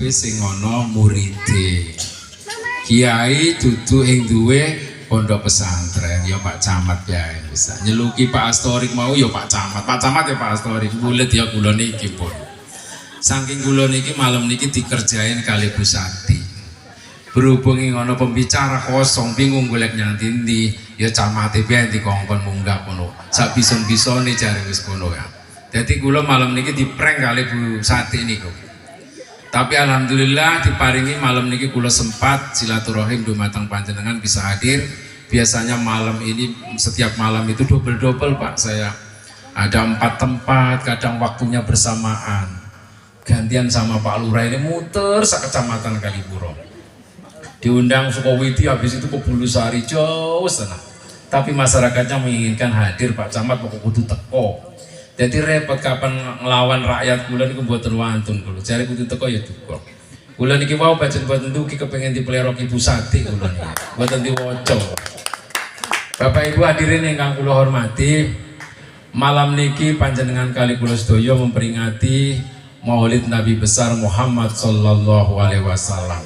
sing ana muride. Kiai dudu ing duwe pondok pesantren ya Pak Camat ya bisa nyeluki Pak Astorik mau ya Pak Camat ya Pak Astorik bulet ya kula niki pun saking kula niki malam niki dikerjain kali Bu Sati berhubung ngono pembicara kosong bingung golek nyang ndi ya camate piye dikongkon munggah kono sak bison-bisone jare wis kono ya dadi kula malam niki diprank kali Bu Sati niku. Tapi alhamdulillah diparingi malam niki kula sempat silaturahim dumateng panjenengan bisa hadir. Biasanya malam ini setiap malam itu double Pak, saya ada 4 tempat, kadang waktunya bersamaan. Gantian sama Pak Lurah ini muter sak kecamatan Kalipuro. Diundang Sukowiti habis itu ke Bulusari jauh sana. Tapi masyarakatnya menginginkan hadir Pak Camat pokok kudu teko. Jadi repot kapan ngelawan rakyat kula niku mboten wantun kula. Jare kudu teko ya duka. Kula niki wau pancen mboten duki kepengin dipelero Ibu Sati kula niki. Mboten diwaca. Bapak Ibu hadirin ingkang kula hormati, malam niki panjenengan kali kula sedaya memperingati Maulid Nabi besar Muhammad sallallahu alaihi wasallam.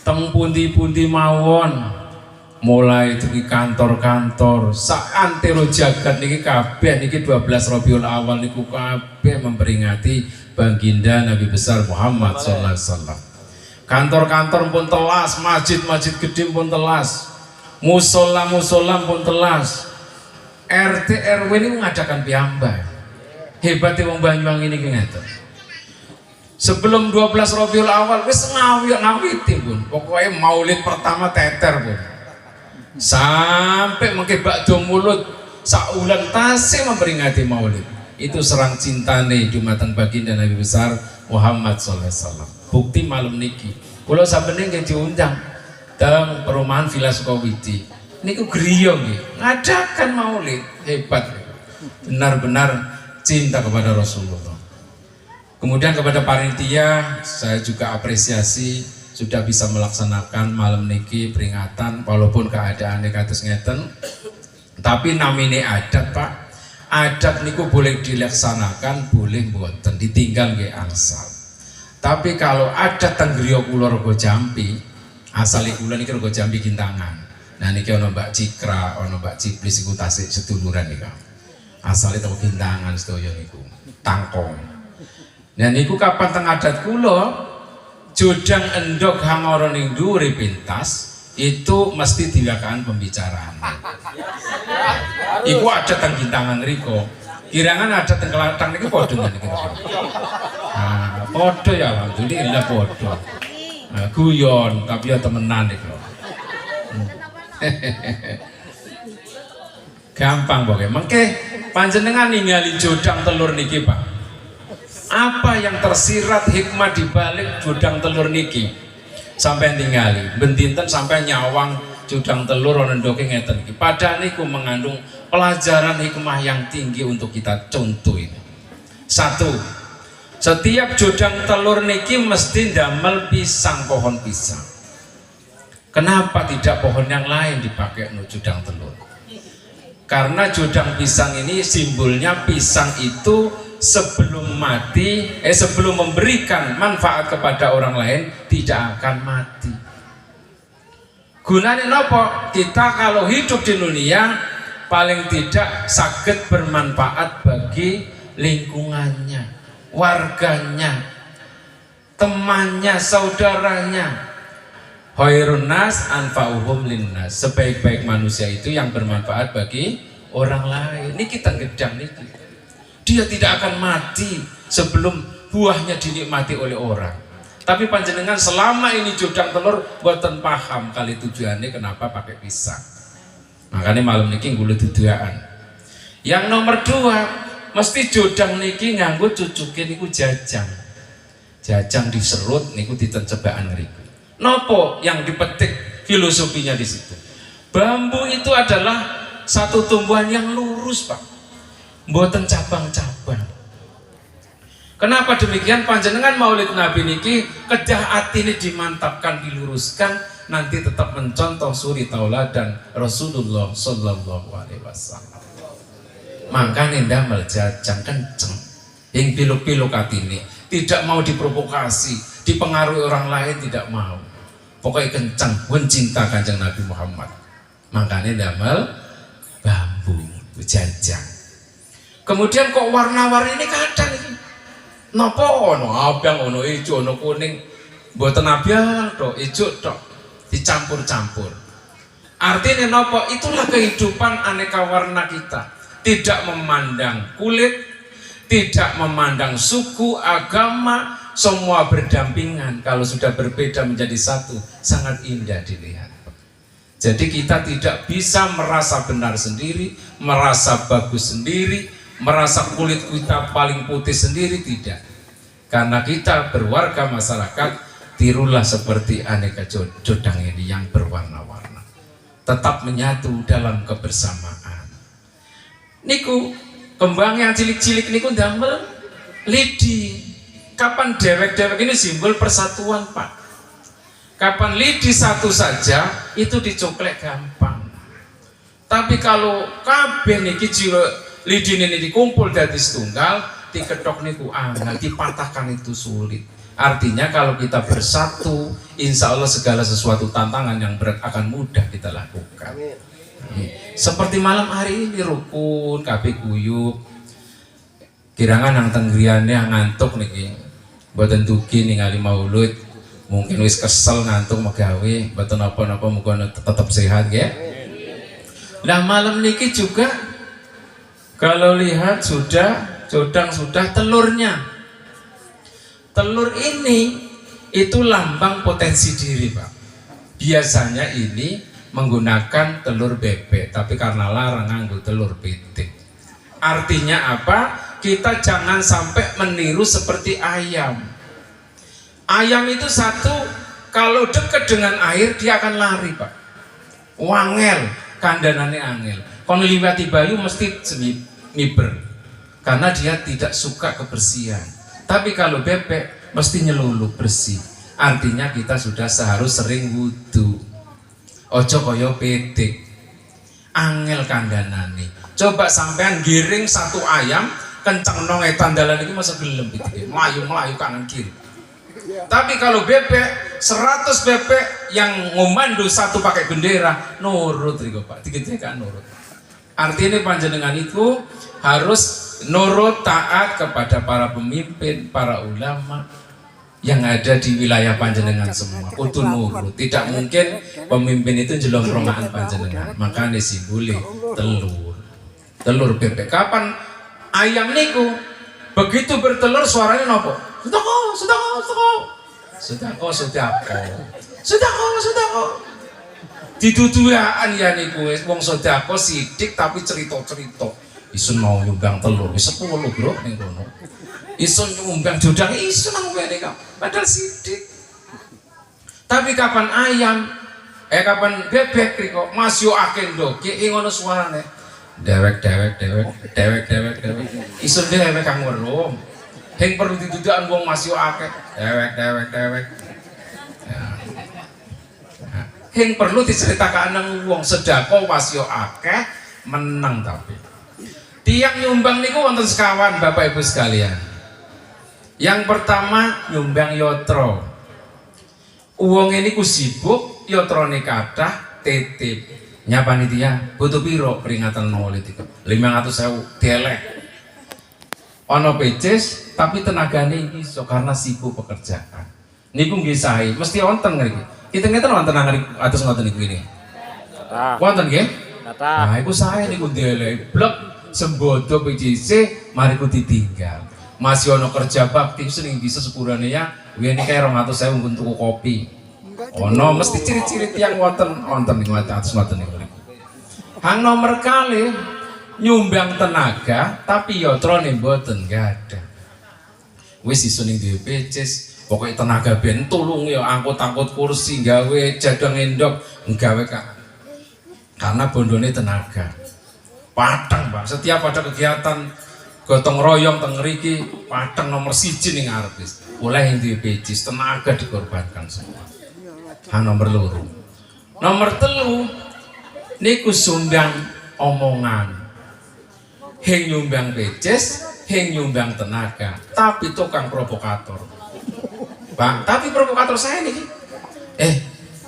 Teng pundi-pundi mawon mulai dari kantor-kantor saantero jagat niki kabeh niki 12 Rabiul Awal niku kabeh memperingati baginda Nabi besar Muhammad sallallahu alaihi wasallam. Kantor-kantor pun telas, masjid-masjid gede pun telas, musola-musola pun telas. RT RW ini mengadakan piyambak. Hebatnya wong Banyuwangi niki ngeten. Sebelum 12 Rabiul Awal wis ngawiti pun. Pokoknya maulid pertama teter pun. Sampai mengke bakdo mulut saulan tasih memperingati maulid itu serang cintane dumateng baginda Nabi besar Muhammad sallallahu alaihi wasallam. Bukti malam niki kula sampene nggih diundang teng perumahan Villa Sukowiti niku griya nggih ngadakan maulid hebat benar-benar cinta kepada Rasulullah. Kemudian kepada panitia saya juga apresiasi sudah bisa melaksanakan malam niki peringatan walaupun keadaannya kados ngeten tapi namine adat Pak, adat niku boleh dilaksanakan boleh mboten ditinggal nggih angsal. Tapi kalau adat teng griya kula Rego Jampi asale kula niki Rego Jampi Gintangan. Nah niki ana Mbak Cikra, ana Mbak Ciplis iku tasik seduluran niku. Asale teko Gintangan sedaya niku, Tangkong. Nah niku kapan teng adat kula jodang endok hangoro ning dhuwure pintas itu mesti dilakukan pembicaraan. Iku ada teng Gintangan riko. Kirangan ada teng Kelatang niki padha niki. Nah, padha ya alhamdulillah padha. Nah, guyon tapi ya temenan niku. Gampang pokoknya. Mengke panjenengan ningali jodang telur niki Pak. Apa yang tersirat hikmah dibalik jodang telur niki sampai tinggali bentinten sampai nyawang jodang telur ana ndoke ngeten iki padahal niku mengandung pelajaran hikmah yang tinggi untuk kita contoh ini. Satu, setiap jodang telur niki mesti ndamel pisang, pohon pisang. Kenapa tidak pohon yang lain dipakai untuk jodang telur? Karena jodang pisang ini simbolnya pisang itu sebelum mati, sebelum memberikan manfaat kepada orang lain tidak akan mati. Gunanya nopo? Kita kalau hidup di dunia paling tidak sakit bermanfaat bagi lingkungannya, warganya, temannya, saudaranya. Khairun nas anfa'uhum linnas. Sebaik-baik manusia itu yang bermanfaat bagi orang lain. Ini kita gedang niki. Dia tidak akan mati sebelum buahnya dinikmati oleh orang. Tapi panjenengan selama ini jodang telur buatan paham kali tujuannya kenapa pakai pisang. Makanya malam niki nggulut dudukan. Yang nomor 2, mesti jodang niki nganggo cucuke niku jajang. Jajang diserut niku ditencebaan ngriku. Nopo yang dipetik filosofinya di situ. Bambu itu adalah satu tumbuhan yang lurus Pak. Mboten cabang-cabang. Kenapa demikian? Panjenengan maulid Nabi niki kedah atine dimantapkan, diluruskan, nanti tetap mencontoh suri tauladan Rasulullah sallallahu alaihi wasallam. Makanya ndamel jajang kenceng. Ing piluk-piluk atine. tidak mau diprovokasi, dipengaruhi orang lain, tidak mau. Pokoknya kencang, cinta Kanjeng Nabi Muhammad. Makanya damel bambu, jajang. Kemudian kok warna-warni ini kadang ini. Napa ono abang, ono ijo, ono kuning, mboten abang tok, ijo tok, dicampur-campur. Artinya napa? Itulah kehidupan aneka warna kita. Tidak memandang kulit, tidak memandang suku, agama, semua berdampingan. Kalau sudah berbeda menjadi satu, sangat indah dilihat. Jadi kita tidak bisa merasa benar sendiri, merasa bagus sendiri, merasa kulit kita paling putih sendiri, tidak. Karena kita berwarga masyarakat, tirulah seperti aneka jodang ini yang berwarna-warna. Tetap menyatu dalam kebersamaan. Niku kembang yang cilik-cilik niku damel lidi. Kapan dewek-dewek ini simbol persatuan, Pak. Kapan lidi satu saja itu dicoklek gampang. Tapi kalau kabeh niki jiro lidi ini dikumpul dari setunggal, diketok niku angel, dipatahkan itu sulit. Artinya kalau kita bersatu, insya Allah segala sesuatu tantangan yang berat akan mudah kita lakukan. Seperti malam hari ini rukun, kabeh guyub. Kirangan nang tenggriane ngantuk niki. Mboten dugi ningali maulud. Mungkin wis kesel ngantuk megawe, mboten napa-napa muga tetap sehat ya. Nah malam niki juga kalau lihat sudah jodang sudah telurnya. Telur ini itu lambang potensi diri, Pak. Biasanya ini menggunakan telur bebek, tapi karena larang nganggo telur pitik. Artinya apa? Kita jangan sampai meniru seperti ayam. Ayam itu satu, kalau dekat dengan air dia akan lari, Pak. Wangel, kandanane angel. Kon liwati bayu mesti miber, karena dia tidak suka kebersihan. Tapi kalau bebek mesti nyelulup bersih. Artinya kita sudah seharus sering wudu. Ojo koyo pitik. Angel kandanane. Coba sampean giring satu ayam kencang nong etandalan iki masa gelem pitik. Melayu-melayu kanan kiri. Tapi kalau bebek 100 bebek yang ngomando satu pakai bendera nurut riko Pak. Dikit-dikit nurut. Artinya panjenengan itu harus nurut taat kepada para pemimpin, para ulama yang ada di wilayah panjenengan semua. Kudu nurut. Tidak mungkin pemimpin itu jelongkrongan panjenengan. Makanya simbole telur bebek. Kapan ayam niku begitu bertelur suaranya nopo? Sudako. Didudukan ya niku wong sedekah sidik tapi cerita-cerita. Isun mau nyumbang telur wis 10 bro ning kono. Isun nyumbang jodang isun nang kene kok. Padahal sidik. Tapi kapan ayam kapan bebek riko Mas yo akeh ndok iki ngono suarane. Dewek. Isun dewek kang weruh. Heng perlu didudukan wong Mas yo akeh. Dewek. Yang perlu diceritakan nang wong sedekah wasyo akeh menang tapi tiang nyumbang niku wonten sekawan Bapak Ibu sekalian. Yang pertama nyumbang yotro. Uang ini ku sibuk, yotrone kathah titip. Nyapani dia butuh piro peringatan maulid itu 500.000 delek. Ono peces tapi tenagane iso karena sibuk pekerjaan. Niku nggih sae mesti wonten ngriki. Kita ngeten wonten nang atus ngoten niku ini. Wonten nggih? Nah, iku sae niku delek blek sembodo PJC mari ku ditinggal. Masih ono kerja bakti sering bisa sepurane ya. Wene kae 200.000 nggon tuku kopi. Ono mesti ciri-ciri tiyang wonten niku atus ngoten niku. Hang nomor kali nyumbang tenaga tapi yotrone mboten gadah. Wis iso ning dhewe PJC pokoknya tenaga ben tulung ya angkut-angkut kursi gawe jadang endok nggawe Kak. Karena bondone tenaga. Padang, Pak. Setiap ada kegiatan gotong royong teng ngriki, padang nomor 1 ning ngarep wis. Oleh yang dibecis tenaga dikorbankan semua. Nomor 2. Nomor 3 niku sumbang omongan. Heng nyumbang beces yang nyumbang tenaga, tapi tukang provokator. Pak, tapi provokator saya nih.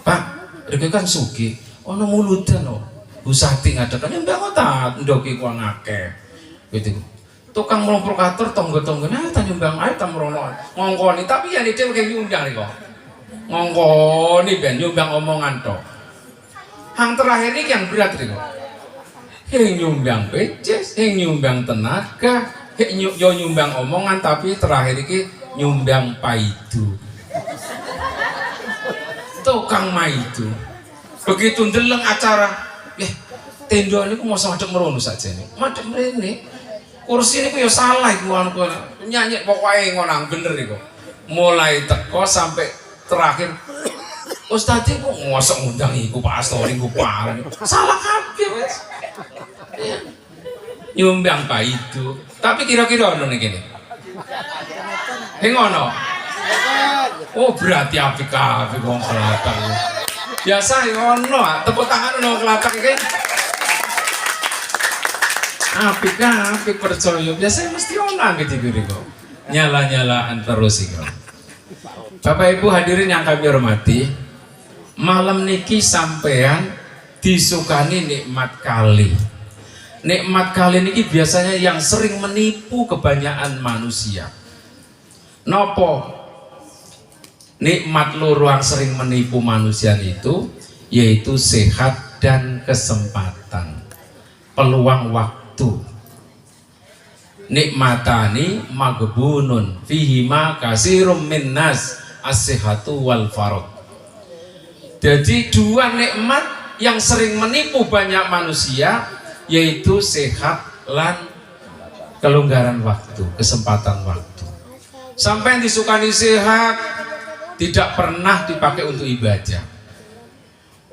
Pak, rek kan suki, ono muludan no. Busati ngadakan nyumbang otak, ndoki ku ngakeh. Gitu. Tukang provokator tonggo-tonggo nah ta nyumbang ae ta merono. Ngongkoni tapi ya dhewe kaya nyumbang kok. Ngongkoni ben nyumbang omongan tok. Hang terakhir ini yang berat kok. Yang nyumbang bejes, yang nyumbang tenaga, yo nyumbang omongan tapi terakhir ini nyumbang paidu. Tukang maidu. Begitu ndeleng acara, tendo ini mau madhep merono saja nih. Madhep mrene. Kursi ini yo salah iku anu nyanyi pokoknya ngonang bener iku. Mulai teko sampai terakhir Ustaz kok ngosok ngundang iku Pak Astori ku parah. Salah kabeh wis. Nyumbang paidu. Tapi kira-kira ono ning kene. Ngono. Oh berarti apik kabeh wong Klaten. Biasa yo ono, tepuk tangan ono Klaten iki. Apik percaya. Biasanya mesti ono gitu kok. Nyala-nyalaan terus iki. Bapak Ibu hadirin yang kami hormati, malam niki sampean disukani nikmat kali. Nikmat kali niki biasanya yang sering menipu kebanyakan manusia. Nopo? Nikmat loro yang sering menipu manusia itu yaitu sehat dan kesempatan, peluang waktu. Nikmatani magbunun fihima kasirum minnas as-sihhatu wal farad. Jadi dua nikmat yang sering menipu banyak manusia yaitu sehat lan kelonggaran waktu, kesempatan waktu. Sampai yang disukani sehat tidak pernah dipakai untuk ibadah.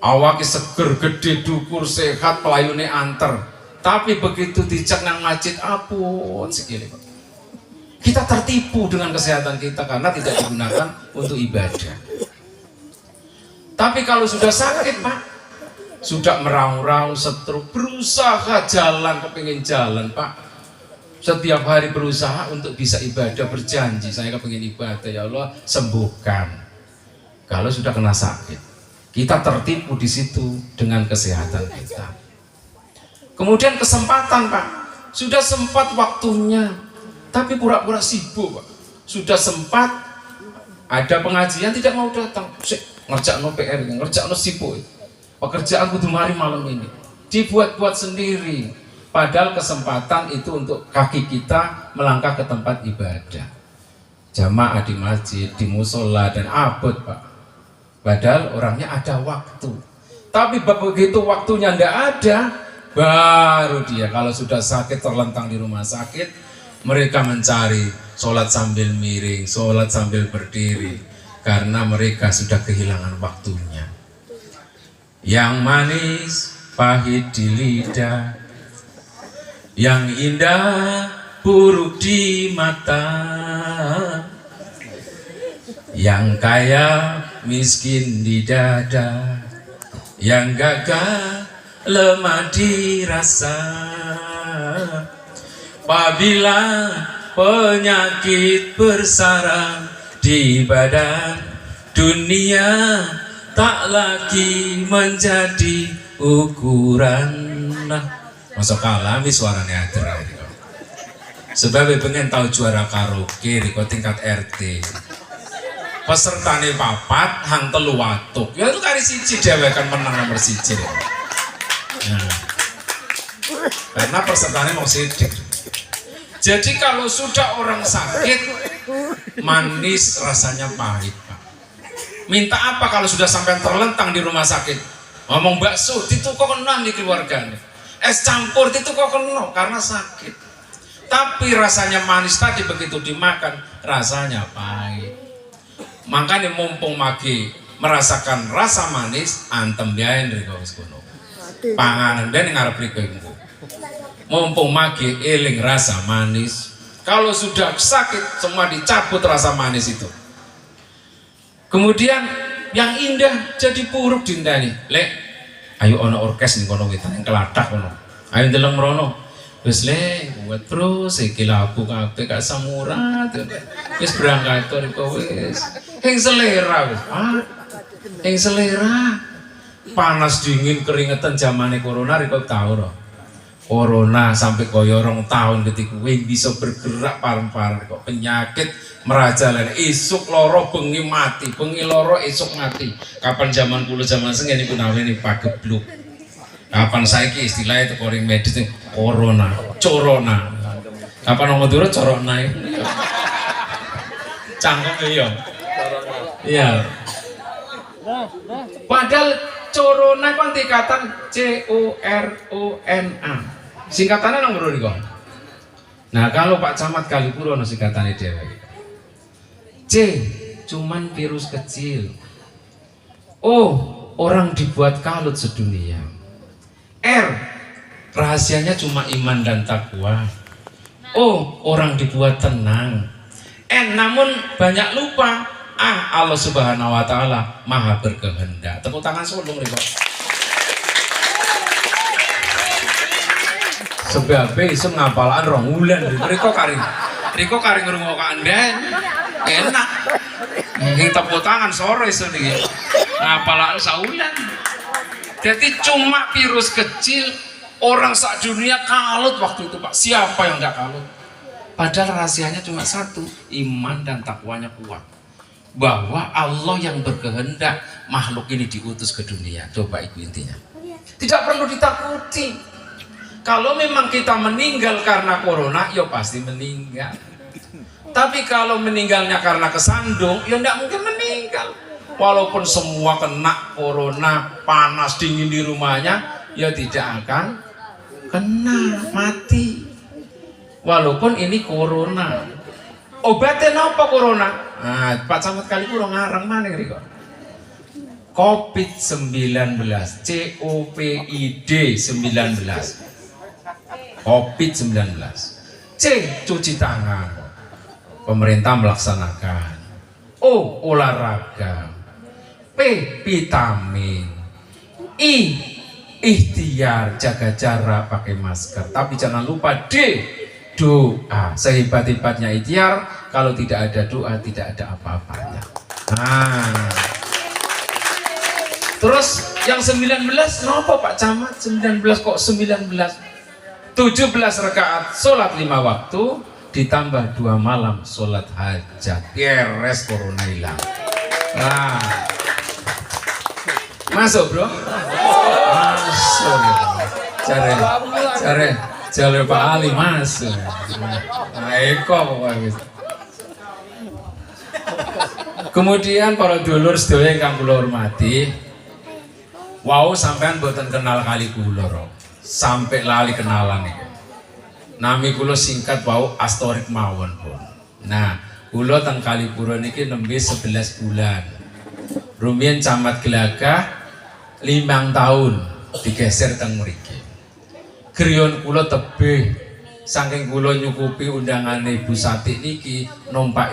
Awake seger, gede, dukur, sehat, pelayune anter. Tapi begitu dicek nang masjid apun sikile. Kita tertipu dengan kesehatan kita karena tidak digunakan untuk ibadah. Tapi kalau sudah sakit Pak, sudah meraung-raung, stroke, berusaha jalan, kepingin jalan Pak. Setiap hari berusaha untuk bisa ibadah, berjanji saya kepingin ibadah ya Allah sembuhkan. Kalau sudah kena sakit, kita tertipu di situ dengan kesehatan kita. Kemudian kesempatan Pak, sudah sempat waktunya, tapi pura-pura sibuk Pak. Sudah sempat ada pengajian tidak mau datang, ngerjakno PR, ngerjakno sibuk. Pekerjaan kudu mari malam ini, dibuat-buat sendiri. Padahal kesempatan itu untuk kaki kita melangkah ke tempat ibadah, jamaah di masjid, di musola dan abad Pak. Padahal orangnya ada waktu, tapi begitu waktunya ndak ada, baru dia kalau sudah sakit terlentang di rumah sakit, mereka mencari sholat sambil miring, sholat sambil berdiri, karena mereka sudah kehilangan waktunya. Yang manis pahit di lidah, yang indah buruk di mata, yang kaya miskin di dada, yang gagah lemah dirasa. Apabila penyakit bersarang di badan, dunia tak lagi menjadi ukuran. Masuk alami suaranya adra. Sebab pengen tahu juara karaoke di tingkat RT. Pesertane papat, hang telu watuk. Ya itu kali siji dhewe kan menang nomor siji. Nah, karena pesertane mau sidik. Jadi kalau sudah orang sakit, manis rasanya pahit Pak. Minta apa kalau sudah sampai terlentang di rumah sakit? Ngomong bakso, itu kok kena di keluarganya. Es campur itu kok kena karena sakit. Tapi rasanya manis tadi begitu dimakan rasanya pahit. Makanya mumpung magi merasakan rasa manis antem biain dari wis kono. Panganan ben ngarep mriku. Mumpung magi eling rasa manis. Kalau sudah sakit semua dicabut rasa manis itu. Kemudian yang indah jadi buruk dintani. Lek ayo ono orkes ning kono wetan ning Kelathak kono. Ayo ndeleng mrono. Wis le buat terus iki labu kabeh gak samurat. Wis berangkat riko wis. Ing selera wis. Ing selera. Panas dingin keringetan zamane corona riko tau ora. Corona sampai koyo 2 tahun ketika wing bisa bergerak parang-parang kok penyakit merajalela isuk loro bengi mati bengi loro isuk mati. Kapan zaman kula zaman sing niku nawene pagebluk. Kapan saiki istilahnya itu koring medis nih corona, corona. Kapan ngomong dulu corona itu? Cangkem ya. Iya. Padahal corona kan tingkatan CORONA. Singkatannya nomor berapa? Nah kalau Pak Camat Kalipuro no singkatannya dewe. C cuman virus kecil. O orang dibuat kalut sedunia. R rahasianya cuma iman dan takwa. O orang dibuat tenang. N namun banyak lupa. Allah Subhanahu wa taala Maha berkehendak. Tepuk tangan sulung riko. Sebab iso ngapalan 2 wulan riko karing ngrungokake anden. Enak. Ning tepuk tangan sore iso niki. Ngapalan saulan. Jadi cuma virus kecil orang sak dunia kalut waktu itu Pak. Siapa yang enggak kalut? Padahal rahasianya cuma satu, iman dan takwanya kuat. Bahwa Allah yang berkehendak makhluk ini diutus ke dunia. Coba itu intinya. Tidak perlu ditakuti. Kalau memang kita meninggal karena corona, ya pasti meninggal. Tapi kalau meninggalnya karena kesandung, ya tidak mungkin meninggal. Walaupun semua kena corona, panas dingin di rumahnya, ya tidak akan kena, mati. Walaupun ini corona. Obatnya apa corona? Nah, Pak Camat Kalipuro ngarang mana riko? COVID-19, COVID-19, COVID-19. C. Cuci tangan. Pemerintah melaksanakan. O. Olahraga. P. Vitamin. I. Ikhtiar, jaga jarak, pakai masker. Tapi jangan lupa D. Doa. Sehebat-hebatnya ikhtiar, kalau tidak ada doa tidak ada apa-apanya. Nah. Terus yang 19 kenapa Pak Camat? 19 kok 19? 17 rakaat sholat 5 waktu ditambah 2 malam sholat hajat. Beres corona hilang. Nah. Masuk bro? Masuk. Cari Pak Ali masuk. Nah, eko pokoknya. Kemudian para dulur sedaya ingkang kula hormati, wau sampean boten kenal kali kula, sampai lali kenalan iki. Nami kula singkat wau Astorik mawon pun. Nah, kula teng Kalipuro niki nembe 11 bulan. Rumiyin Camat Gelagah 5 tahun digeser teng mriki. Griyon kula tebih saking kula nyukupi undangane Ibu Sati niki numpak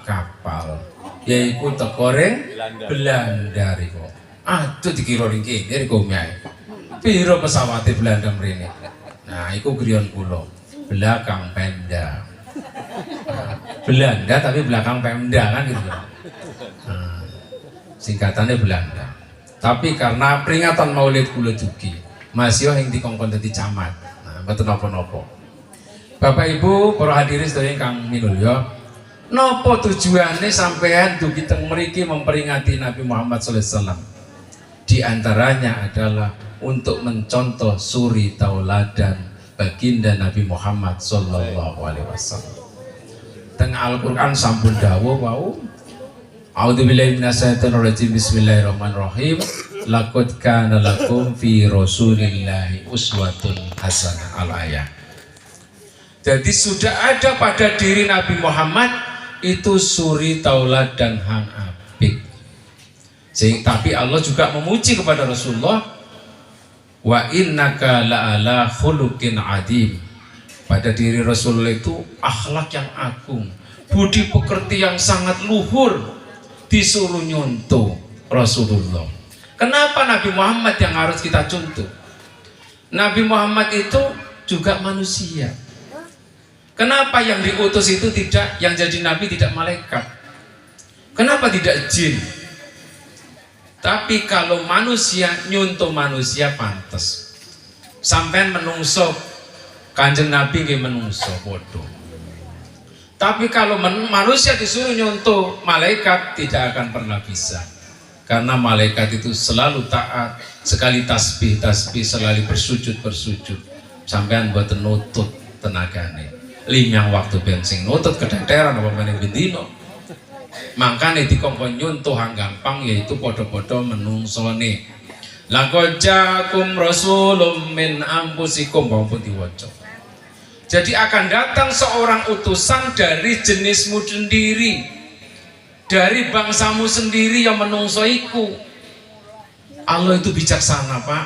kapal. Yaiku teko ring Belanda riko. Aduh dikira ring kene riko miae. Piro pesawate Belanda mrene. Nah, iku griyon kula. Belakang Pemda. Belanda tapi belakang Pemda kan gitu. Nah, singkatannya Belanda. Tapi karena peringatan Maulid kula dugi, Mas yo yang dikongkon dadi camat. Nah, mboten napa-napa. Bapak Ibu, para hadirin sedaya ingkang minulya, napa tujuane sampean dugi teng mriki memperingati Nabi Muhammad sallallahu alaihi wasallam? Di antaranya adalah untuk mencontoh suri tauladan baginda Nabi Muhammad sallallahu alaihi wasallam. Teng Al-Qur'an sampun dawuh wau, a'udzubillahi minasyaitonir rajim, bismillahirrahmanirrahim. Laqad kana lakum fi rasulillahi uswatun hasanah, al-ayah. Jadi sudah ada pada diri Nabi Muhammad itu suri tauladan hang apik. Tapi Allah juga memuji kepada Rasulullah, wa innaka la'ala khuluqin adim. Pada diri Rasulullah itu akhlak yang agung, budi pekerti yang sangat luhur, disuruh nyontoh Rasulullah. Kenapa Nabi Muhammad yang harus kita contoh? Nabi Muhammad itu juga manusia. Kenapa yang diutus itu tidak, yang jadi nabi tidak malaikat? Kenapa tidak jin? Tapi kalau manusia nyuntuh manusia pantas. Sampai menungso Kanjeng Nabi nggih menungso bodoh. Tapi kalau manusia disuruh nyuntuh malaikat tidak akan pernah bisa. Karena malaikat itu selalu taat, sekali tasbih selalu bersujud. Sampean mboten nutut tenagane. Limang waktu bensin nutut kedenteran apa meneh bendino. Makanya dikongkon nyuntuh hang gampang yaitu podo-podo menungsone. Laqad ja'akum rasulun min anfusikum maupun diwaca. Jadi akan datang seorang utusan dari jenismu sendiri, dari bangsamu sendiri yang menungso iku. Allah itu bijaksana, Pak.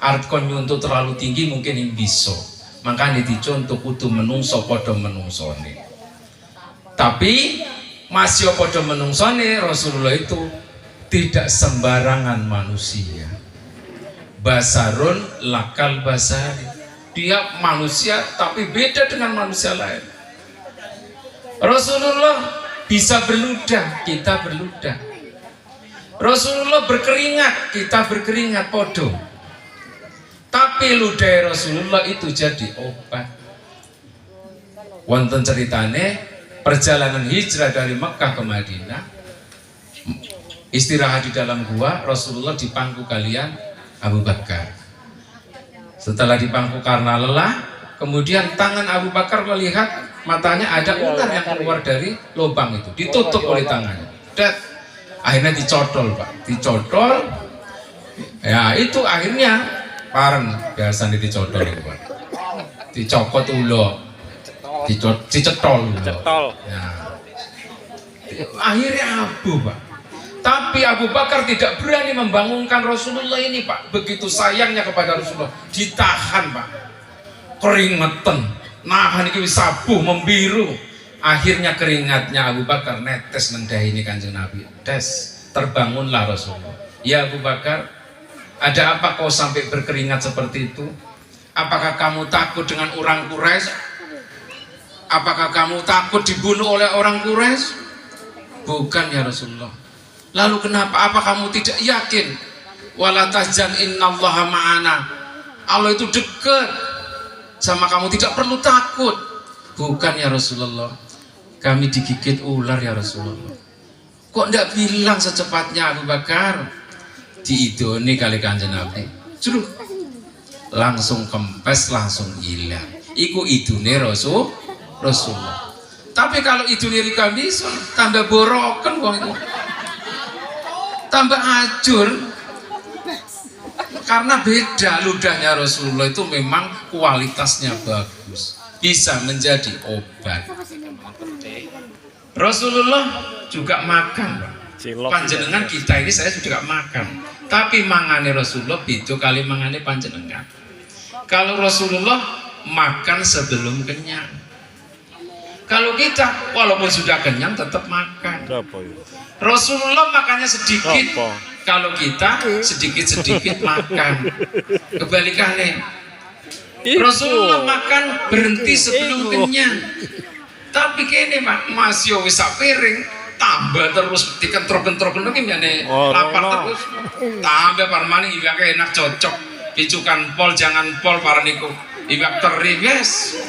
Arep kon nyuntuh terlalu tinggi mungkin yang bisa. Makanya dicontoh kudu menungso podo menungsone. Tapi masih podo menungsone Rasulullah itu tidak sembarangan manusia. Basarun lakal basari. Dia manusia tapi beda dengan manusia lain. Rasulullah bisa berludah, kita berludah. Rasulullah berkeringat, kita berkeringat podo. Tapi ludah Rasulullah itu jadi obat. Wonten ceritane perjalanan hijrah dari Mekah ke Madinah, istirahat di dalam gua, Rasulullah dipangku kalian Abu Bakar. Setelah dipangku karena lelah, kemudian tangan Abu Bakar melihat matanya ada ular yang keluar dari lubang itu, ditutup oleh tangannya. Dan akhirnya dicodol, Pak, dicodol. Ya itu akhirnya pareng biasanya dicodol itu, Pak. Dicokot ulo, dicetol ulo. Ya. Akhirnya abu, Pak. Tapi Abu Bakar tidak berani membangunkan Rasulullah ini, Pak. Begitu sayangnya kepada Rasulullah, ditahan, Pak. Keringetan, nahan iki sabuh membiru. Akhirnya keringatnya Abu Bakar netes nendah ini Kanjeng Nabi. Terbangunlah Rasulullah. Ya Abu Bakar, ada apa kau sampai berkeringat seperti itu? Apakah kamu takut dengan orang Quraisy? Apakah kamu takut dibunuh oleh orang Quraisy? Bukan ya Rasulullah. Lalu kenapa? Apa kamu tidak yakin? Wala tahzan innallaha ma'ana. Allah itu dekat sama kamu, tidak perlu takut. Bukan ya Rasulullah. Kami digigit ular ya Rasulullah. Kok tidak bilang secepatnya Abu Bakar? Diidoni kali Kanjeng Nabi. Suruh langsung kempes, langsung hilang. Iku idune Rasulullah. Tapi kalau idune Rika bisa tambah borokan wong itu. Tambah ajur karena beda ludahnya Rasulullah itu memang kualitasnya bagus, bisa menjadi obat. Rasulullah juga makan, panjenengan kita ini saya juga makan, tapi mangane Rasulullah beda kali mangane panjenengan. Kalau Rasulullah makan sebelum kenyang, kalau kita walaupun sudah kenyang tetap makan. Rasulullah makannya sedikit, kalau kita sedikit-sedikit makan. Kebalikannya, Rasulullah makan berhenti sebelum kenyang. Tapi kene Pak, masih wis sak piring, tambah terus dikentrok-kentrok lagi meneh lapar terus. Tambah parmane iwake enak cocok. Picukan pol jangan pol paraniku. Iwak teri wis.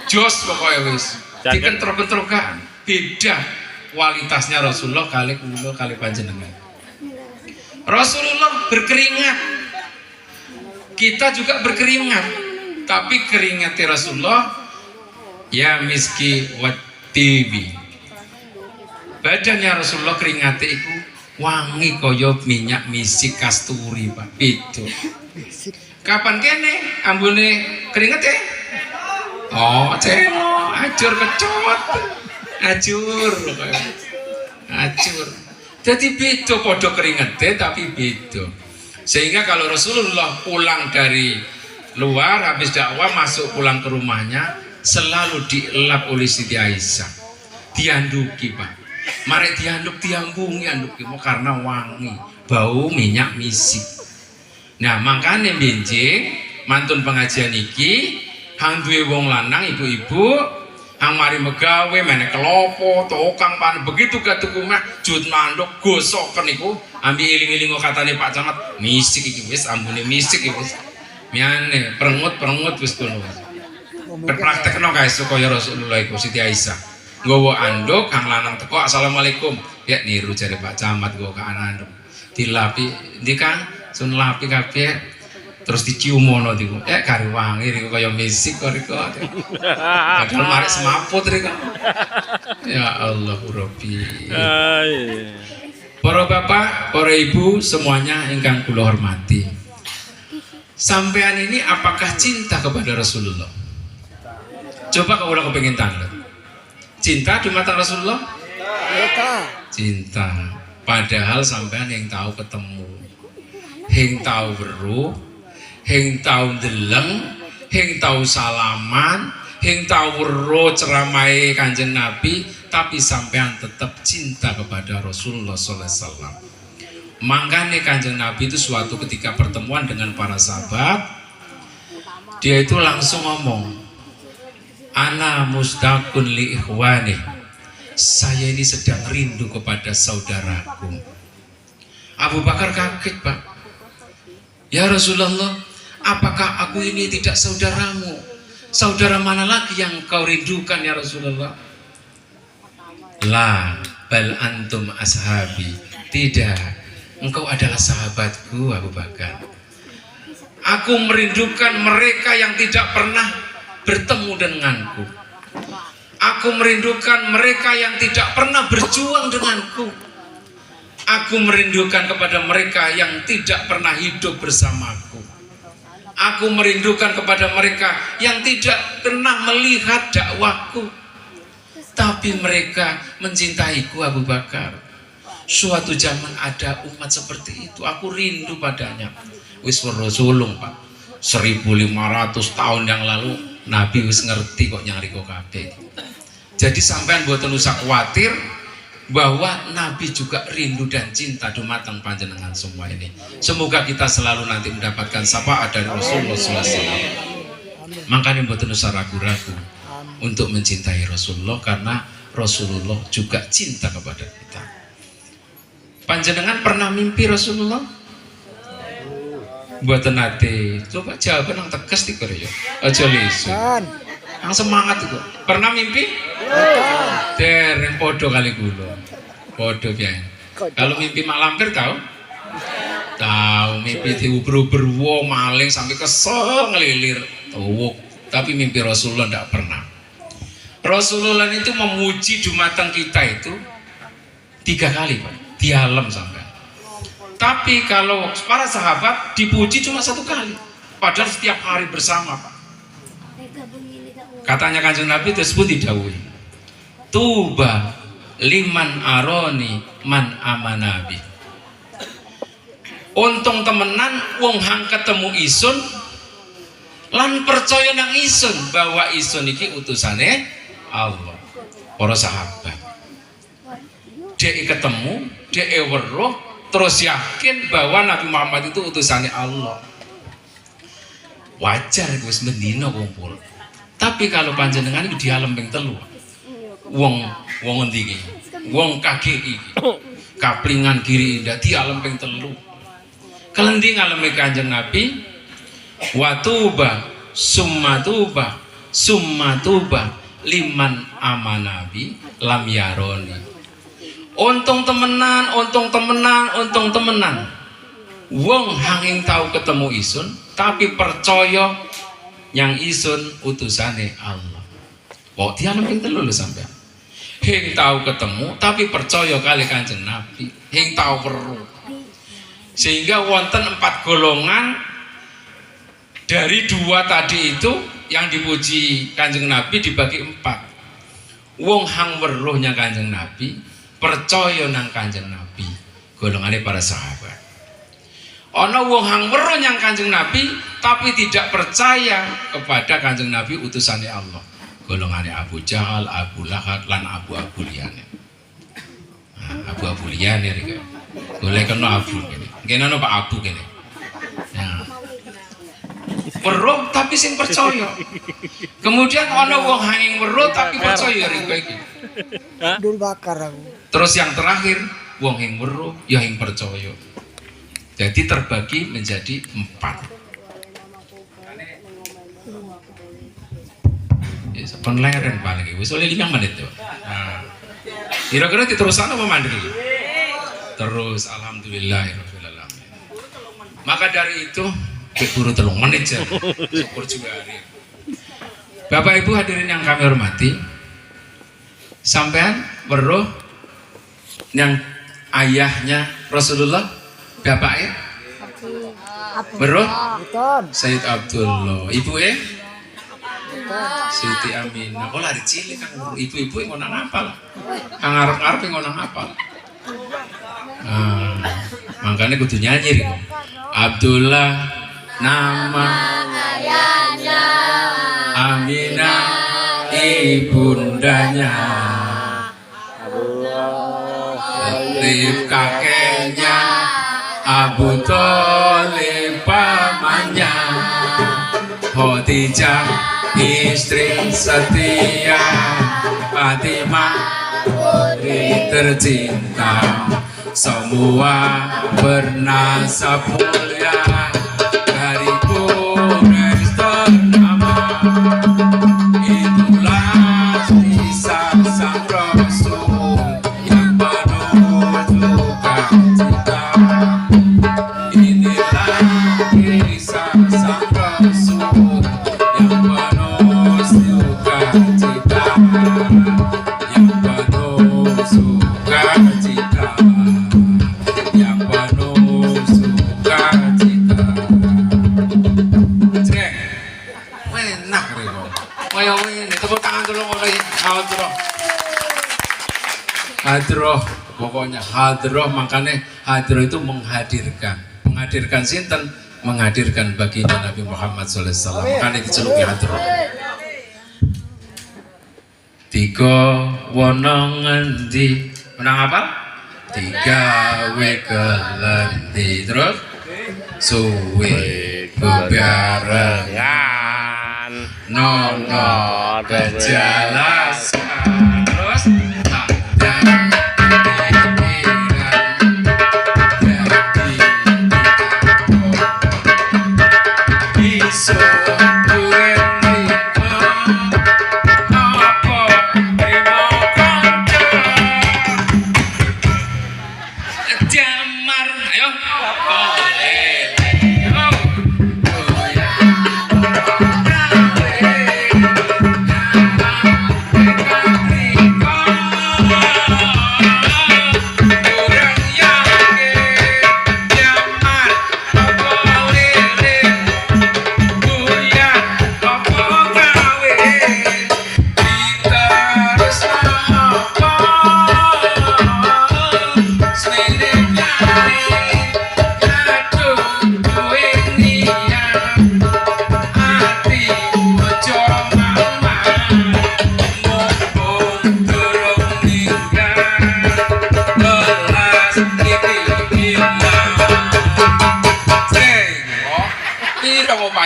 Jos pokoknya wis. Dikentrok-kentrokan. Beda kualitasnya Rasulullah kali kula kali panjenengan. Rasulullah berkeringat, kita juga berkeringat, tapi keringatnya Rasulullah ya miski wat tibi. Badannya Rasulullah keringatnya itu wangi koyo minyak misik kasturi, Pak. Itu. Kapan kene ambune keringet ya? Oh, celo, ajur kecot. Acur. Jadi beda podo keringetnya tapi beda. Sehingga kalau Rasulullah pulang dari luar habis dakwah masuk pulang ke rumahnya selalu dielap oleh Siti Aisyah. Dianduki, Pak. Mari diambungi karena wangi, bau minyak misik. Nah, makanya benjing mantun pengajian iki hang duwe wong lanang ibu-ibu hang mari megawe meneh kelopo tokang pan begitu tuku mah jut mandok gosoken niku ambil iling-iling katane Pak Camat misik iki wis ambune misik iki wis miane perengut wis ngono praktekno kae supaya Rasulullah iku Siti Aisyah nggawa anduk kang lanang teko assalamualaikum ya niru jare Pak Camat nggawa ke anduk dilapi ndi Kang sun lapi kabeh terus diciumono niku kari wangi niku kaya misik kok niku padahal marek semaput niku ya Allah Rabbi para bapak para ibu semuanya ingkang kula hormati sampean ini apakah cinta kepada Rasulullah? Coba kalau udah kepengin tanglet cinta di mata Rasulullah? Cinta padahal sampean yang tahu ketemu yang tahu weruh yang tahu deleng yang tahu salaman yang tahu weruh ceramai Kanjeng Nabi tapi sampean tetap cinta kepada Rasulullah SAW. Makanya Kanjeng Nabi itu suatu ketika pertemuan dengan para sahabat dia itu langsung ngomong ana mustaqun li ikhwani saya ini sedang rindu kepada saudaraku. Abu Bakar kaget Pak ya Rasulullah apakah aku ini tidak saudaramu? Saudara mana lagi yang kau rindukan ya Rasulullah? La bal antum ashabi tidak engkau adalah sahabatku Abu Bakar. Aku merindukan mereka yang tidak pernah bertemu denganku. Aku merindukan mereka yang tidak pernah berjuang denganku. Aku merindukan kepada mereka yang tidak pernah hidup bersamaku. Aku merindukan kepada mereka yang tidak pernah melihat dakwahku. Tapi mereka mencintaiku Abu Bakar. Suatu zaman ada umat seperti itu. Aku rindu padanya. Wis Rasulullah Pak 1500 tahun yang lalu Nabi wis ngerti kok nyari kok kabeh. Jadi sampean mboten usah khawatir bahwa Nabi juga rindu dan cinta dumateng panjenengan semua ini. Semoga kita selalu nanti mendapatkan syafaat dari Rasulullah SAW. Makanya mboten usah ragu-ragu untuk mencintai Rasulullah karena Rasulullah juga cinta kepada kita. Panjenengan pernah mimpi Rasulullah? Buat nate, coba jawaban yang tegas di Korea. Aja lisu. Yang semangat itu. Pernah mimpi? Dereng podo kali gulo. Podo biyen. Kalau mimpi mak lampir tahu? Tahu mimpi diuber-uber maling sampai kesel ngelilir. Tahu. Tapi mimpi Rasulullah tidak pernah. Rasulullah itu memuji dumateng kita itu 3 kali Pak. Di alam sampai. Tapi kalau para sahabat dipuji cuma 1 kali. Padahal setiap hari bersama Pak. Katanya Kanjeng Nabi tersebut didhawuhi. Tuba liman aroni man amanabi. Untung temenan wong hang ketemu isun lan percaya nang isun bahwa isun iki utusane Allah. Para sahabat. Dek ketemu, dek weruh terus yakin bahwa Nabi Muhammad itu utusannya Allah. Wajar wis mendino kumpul. Tapi kalau panjenengan itu di alam ping 3. Wong endi iki? Wong KGI. Kaplingan kiri indah di alam ping 3. Kelending alame Kanjeng Nabi. Wa tuba summa tuba liman amanabi lam yaroni. Untung temenan. Wong hanging tahu ketemu isun, tapi percaya yang isun utusane Allah. Kok dia lebih telu lho sampean. Hing tahu ketemu, tapi percaya kali Kanjeng Nabi. Hing tahu weruh. Sehingga wonten 4 golongan dari 2 tadi itu yang dipuji Kanjeng Nabi dibagi 4. Wong hang weruhnya Kanjeng Nabi. Percaya nang Kanjeng Nabi golongannya para sahabat. Ana wong hang weruh nang Kanjeng Nabi tapi tidak percaya kepada Kanjeng Nabi utusannya Allah. Golongannya Abu Jahal, Abu Lahab lan Abu liyane. Abu liyane iki. Golek kena Abu kene. Kene ana Pak Abu kene. Ya. weruh tapi sing percaya. Kemudian ana wong hanging weruh tapi percaya ring kowe iki. Dul bakar aku. Terus yang terakhir wong hing weruh ya hing percaya. Jadi terbagi menjadi 4. Ya sampun leren paling wis oleh 5 menit tuh. Nah. Kira-kira diterusan apa mandiri? Terus alhamdulillahirabbil alamin. Maka dari itu keburu 3 menit aja. Syukur juga hari. Bapak Ibu hadirin yang kami hormati, sampean weruh yang ayahnya Rasulullah, bapaknya weruh Sayyid Abdullah, ibunya Siti Aminah. Kok lari cilik kan ibu-ibu yang ngonang apa lah, ngarep-ngarep yang ngonang apa. Makanya kudu nyanyi nih. Abdullah nama ayahnya, Aminah ibundanya, Talib kakeknya, Abu Thalib pamannya, Khadijah istri setia, Fatimah putri tercinta, semua bernasab mulia dari Quraisy ternama. Itulah kisah sang Rasul yang penuh cita. Inilah kisah sang Rasul yang penuh sukacita, yang penuh sukacita, yang penuh sukacita. Cek, enak rego. Kaya ngene, tepuk tangan dulu oleh hadroh. Hadroh, pokoknya hadroh, makanya hadroh itu menghadirkan. Menghadirkan sinten? Menghadirkan baginda Nabi Muhammad SAW. Makanya diceluki hadroh. Tiga wonong ngendi, menang apa? Tiga wekelendi. Terus suwe bebarengan nono kejelasan. Terus ada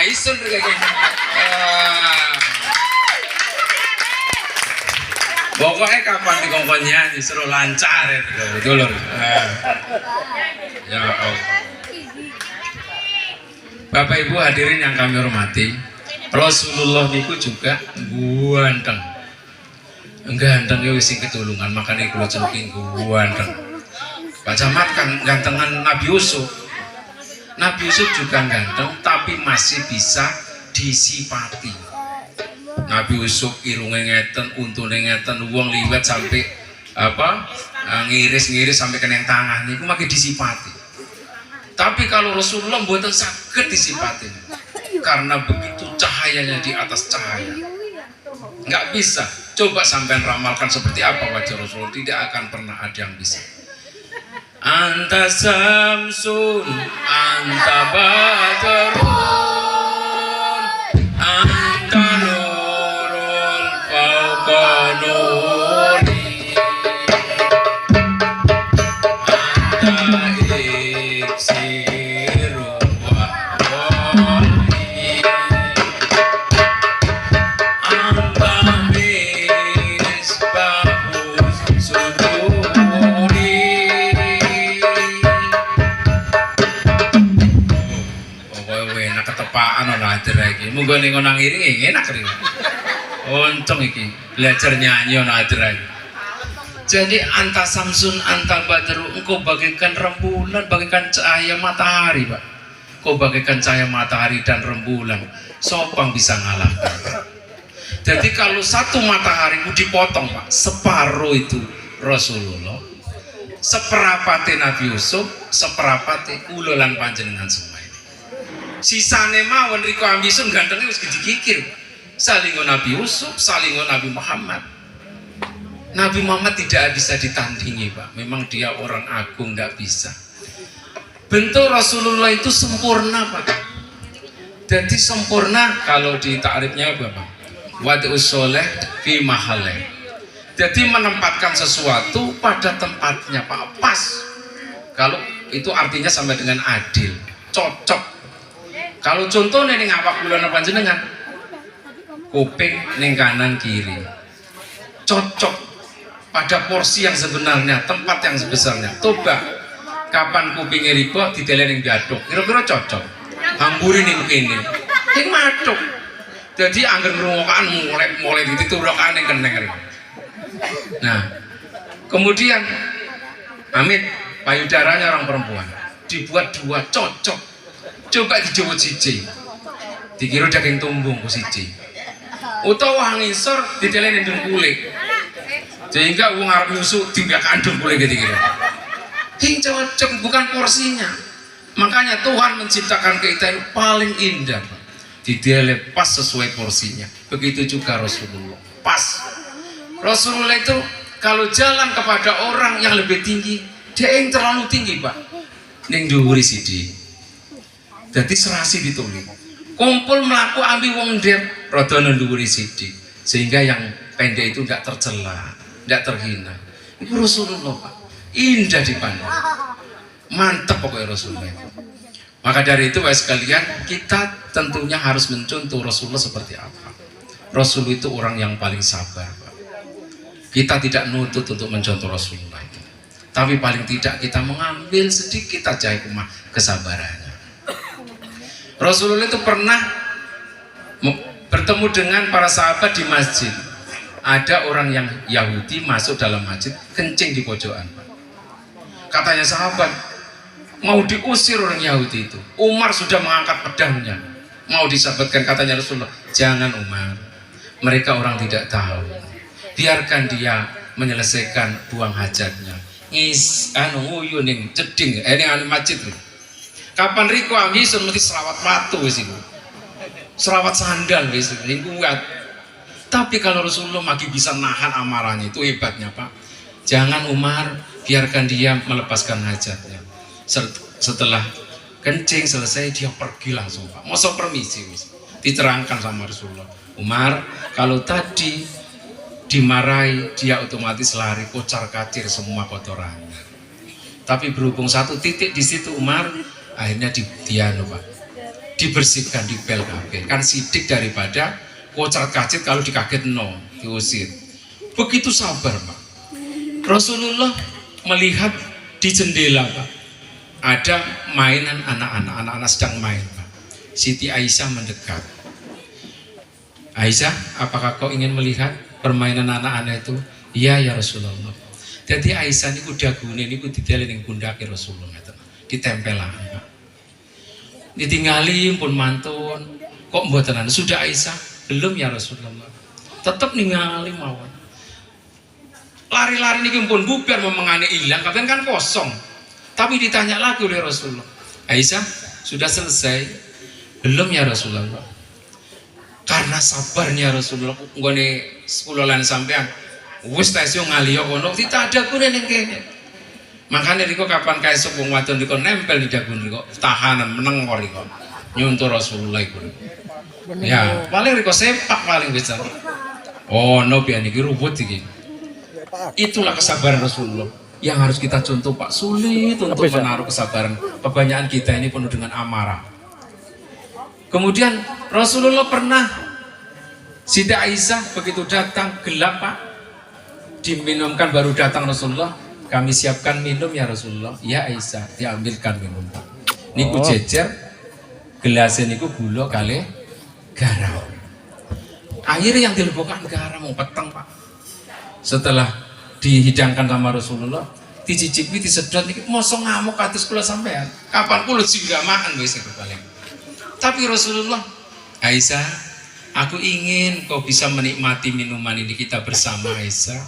Isun kayak gini. Pokoknya kapan dikongkon nyanyi seru lancar itu dulur. Ya Allah. Bapak Ibu hadirin yang kami hormati, Rasulullah niku juga ganteng. Ganteng ya wis sing ketulungan, makanya kula celuki ganteng. Pak Camat kan gantengan Nabi Yusuf. Nabi Yusuf juga ganteng tapi masih bisa disipati. Nabi Yusuf irunge ngeten, untune ngeten, wong liwat sampai apa ngiris-ngiris sampai kena tangan niku makin disipati. Tapi kalau Rasulullah mboten saged disipati karena begitu cahayanya di atas cahaya. Nggak bisa. Coba sampean ramalkan seperti apa wajah Rasulullah, tidak akan pernah ada yang bisa. Anta samsun, anta badrun, anta nurul fauqa nuri, anta iksirun wa wali. iki. Munggo ning nang iring enak iki. Untung iki belajar nyanyi ana adra. Jadi anta samsun anta badru, engkau bagaikan rembulan, bagaikan cahaya matahari, Pak. Kau bagaikan cahaya matahari dan rembulan. Sopang bisa ngalahkan. Jadi kalau satu matahari dipotong, Pak, separuh itu Rasulullah, seperapate Nabi Yusuf, seperapate kula lan panjenengan semua ini. Sisane mawon riko ambisun gantengnya wis dikikir. Salingo Nabi Yusuf, salingo Nabi Muhammad. Nabi Muhammad tidak bisa ditandingi, Pak. Memang dia orang agung, nggak bisa. Bentuk Rasulullah itu sempurna, Pak. Jadi sempurna kalau di takrifnya apa, Pak? Wad'us sholeh fi mahaleh. Jadi menempatkan sesuatu pada tempatnya, Pak. Pas. Kalau itu artinya sama dengan adil, cocok. Kalau contohnya ning awak kula napa panjenengan? Kuping ning kanan kiri. Cocok pada porsi yang sebenarnya, tempat yang sebesarnya. Coba kapan kupingnya riba ditelen yang jaduk, kira-kira cocok. Hamburi ning kene, ning maduk. Jadi angger ngrungokan mulai dititurokan ning keneng. Nah, kemudian Amit payudaranya orang perempuan dibuat dua cocok. Coba dijawab siji, dikira daging tumbung ku siji. Utawa ngisor ditelen ning kulit. Sehingga wong arep nyusu timbak kandung boleh gitu-gitu. Yang cocok bukan porsinya. Makanya Tuhan menciptakan kita yang paling indah, Pak. Didele pas sesuai porsinya. Begitu juga Rasulullah. Pas. Rasulullah itu kalau jalan kepada orang yang lebih tinggi, dia yang terlalu tinggi, Pak. Ning dhuwuri sithik. Jadi serasi ditulis. Kumpul melaku ambil wong ndek rada dhuwuri sithik. Sehingga yang pendek itu enggak tercela, tidak terhina. Itu Rasulullah, Pak. Indah dipandang. Mantap pokoknya Rasulullah itu. Maka dari itu guys sekalian, kita tentunya harus mencontoh Rasulullah seperti apa. Rasul itu orang yang paling sabar, Pak. Kita tidak nutut untuk mencontoh Rasulullah itu. Tapi paling tidak kita mengambil sedikit aja hikmah kesabarannya. Rasulullah itu pernah bertemu dengan para sahabat di masjid. Ada orang yang Yahudi masuk dalam masjid, kencing di pojokan. Katanya sahabat, mau diusir orang Yahudi itu. Umar sudah mengangkat pedangnya, mau disabatkan. Katanya Rasulullah, jangan Umar, mereka orang tidak tahu. Biarkan dia menyelesaikan buang hajatnya. Uyuning ceding, ini anu masjid. Kapan riko ambisun mesti selawat batu wis iku. Selawat sandal wis iku kuat. Tapi kalau Rasulullah masih bisa nahan amarahnya, itu hebatnya, Pak. Jangan Umar, biarkan dia melepaskan hajatnya. Setelah kencing selesai dia pergi langsung, Pak. Masa permisi wis. Diterangkan sama Rasulullah. Umar, kalau tadi dimarahi dia otomatis lari kocar kacir semua kotorannya. Tapi berhubung satu titik di situ Umar, akhirnya Pak, dibersihkan, dipel kabeh. Kan sidik daripada kocar kacir kalau dikaget diusir. Begitu sabar, Pak. Rasulullah melihat di jendela, Pak, ada mainan anak-anak sedang main, Pak. Siti Aisyah mendekat. Aisyah, apakah kau ingin melihat permainan anak-anak itu? Iya ya Rasulullah. Jadi Aisyah niku dagune niku didele ning pundake Rasulullah, ditempelan, Pak. Ditinggali pun mantun. Kok mboten sudah Aisyah? Belum ya Rasulullah. Tetap ningali mawon. Lari-lari niki pun bubar memengane hilang, katanya kan kosong. Tapi ditanya lagi oleh Rasulullah, Aisyah, sudah selesai? Belum ya Rasulullah. Karena sabarnya Rasulullah, nggone 10 lan sampean wis ta iso ngaliyo kono ditadakune ning kene. Makanya riko kapan kaesuk wong wadon riko nempel di dagun riko tahanan menengor riko nyuntur Rasulullah iku. Ya, paling riko sepak paling bisa. Oh, no pian iki ruwet iki. Itulah kesabaran Rasulullah yang harus kita contoh, Pak. Sulit untuk menaruh kesabaran. Kebanyakan kita ini penuh dengan amarah. Kemudian Rasulullah pernah Siti Aisyah begitu datang gelap, Pak, diminumkan baru datang Rasulullah, kami siapkan minum ya Rasulullah. Ya Aisyah, diambilkan minum, Pak. Niku jejer gelasnya niku gula kali garam. Akhirnya yang dilebokkan garam peteng Pak. Setelah dihidangkan sama Rasulullah, dicicipi disedot niki mosok ngamuk kados kula sampean. Kapan kula juga makan wis paling. Tapi Rasulullah, Aisyah, aku ingin kau bisa menikmati minuman ini kita bersama Aisyah.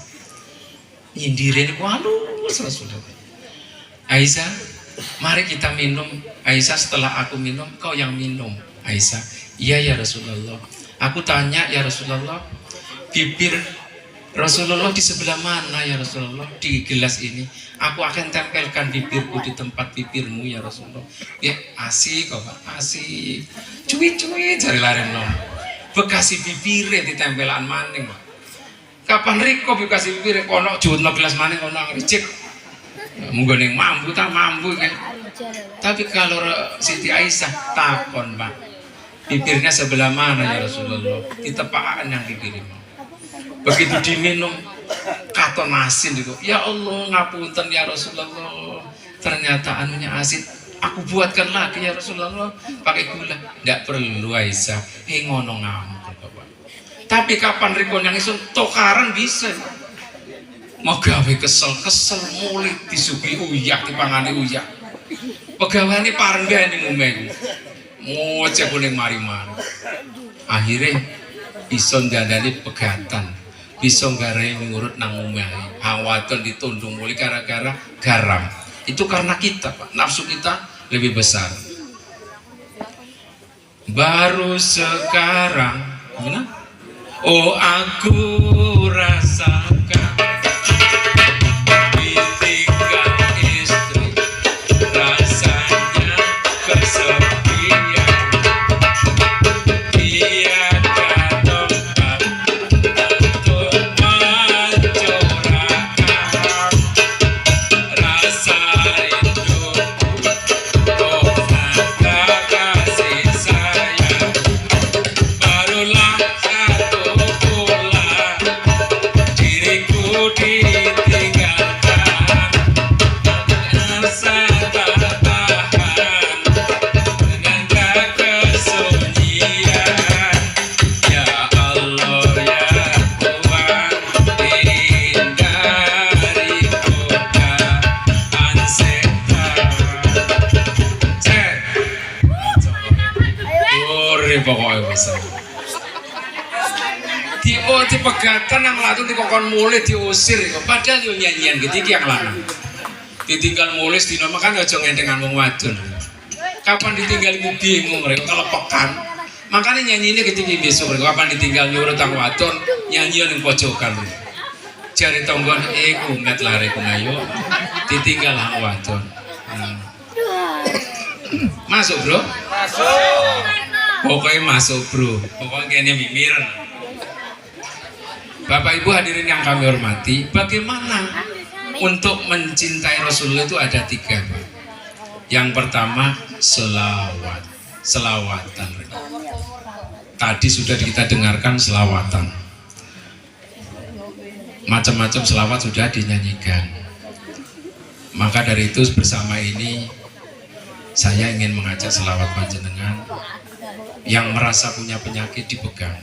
Nyindirin halus Rasulullah. Aisyah, mari kita minum. Aisyah, setelah aku minum, kau yang minum. Aisyah, iya ya Rasulullah. Aku tanya ya Rasulullah, bibir Rasulullah di sebelah mana ya Rasulullah di gelas ini? Aku akan tempelkan bibirku di tempat bibirmu ya Rasulullah. Ya asik kok Pak, asik. Cuit-cuit cari laren nom. Bekasi bibirnya ditempelan maning Pak. Kapan riko bekasi bibirnya kono jutno gelas maning kono ricik. Munggo ning mampu tak mampu kan. Tapi kalau Siti Aisyah takon Pak, bibirnya sebelah mana ya Rasulullah? Ditepakan yang bibirnya. Begitu diminum katon asin itu. Ya Allah ngapunten ya Rasulullah. Ternyata anunya asin. Aku buatkan lagi ya Rasulullah pakai gula. Tidak perlu Aisyah. Ngono ngamuk Bapak. Tapi kapan riko yang isun tokaran bisa. Mau gawe kesel mulit disugi uyak dipangani uyak. Pegawai ini pareng dia ini ngomeng. Ngoceh kuning mari-mari. Akhirnya ison dandani pegatan. Bisa garai ngurut nang omahe. Hawaton ditundung mulai gara-gara garam. Itu karena kita Pak, nafsu kita lebih besar. Baru sekarang, gimana? Oh aku rasakan ditinggal istri, rasanya kesepian. Pokoknya besar. Di pegatan yang latu di kokon mulai diusir. Padahal yo nyanyian gitu yang lanang. Ditinggal mulai di nama kan aja ngendengan wong wadon. Kapan ditinggal ibu bingung mereka kalau pekan. Makanya nyanyi ini ketika besok mereka kapan ditinggal nyuruh tang wadon nyanyian yang pojokan. Jari tonggon kumet lari kungayo ditinggal hang wadon. Masuk bro? Masuk. Pokoknya masuk bro, pokoknya kayaknya mimiran. Bapak Ibu hadirin yang kami hormati, bagaimana untuk mencintai Rasulullah itu ada 3 Pak. Yang pertama selawatan. Tadi sudah kita dengarkan selawatan. Macam-macam selawat sudah dinyanyikan. Maka dari itu bersama ini saya ingin mengajak selawat panjenengan yang merasa punya penyakit dipegang.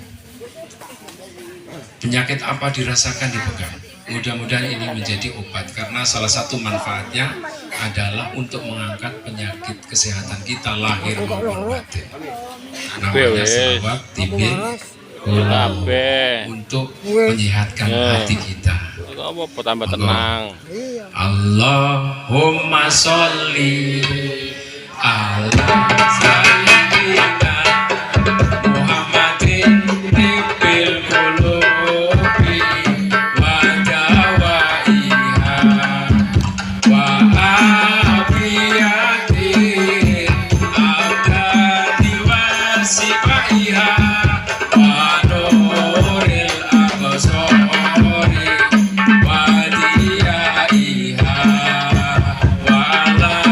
Penyakit apa dirasakan dipegang. Mudah-mudahan ini menjadi obat karena salah satu manfaatnya adalah untuk mengangkat penyakit kesehatan kita lahir maupun batin. Namanya selawat tibi untuk menyehatkan hati kita. Apa tambah tenang. Allahumma sholli ala sayyidina Muhammadin tibil qulubi wa dawaiha wa afiyatin abdati wa sifaiha wa nuril absari wa diyaiha wa la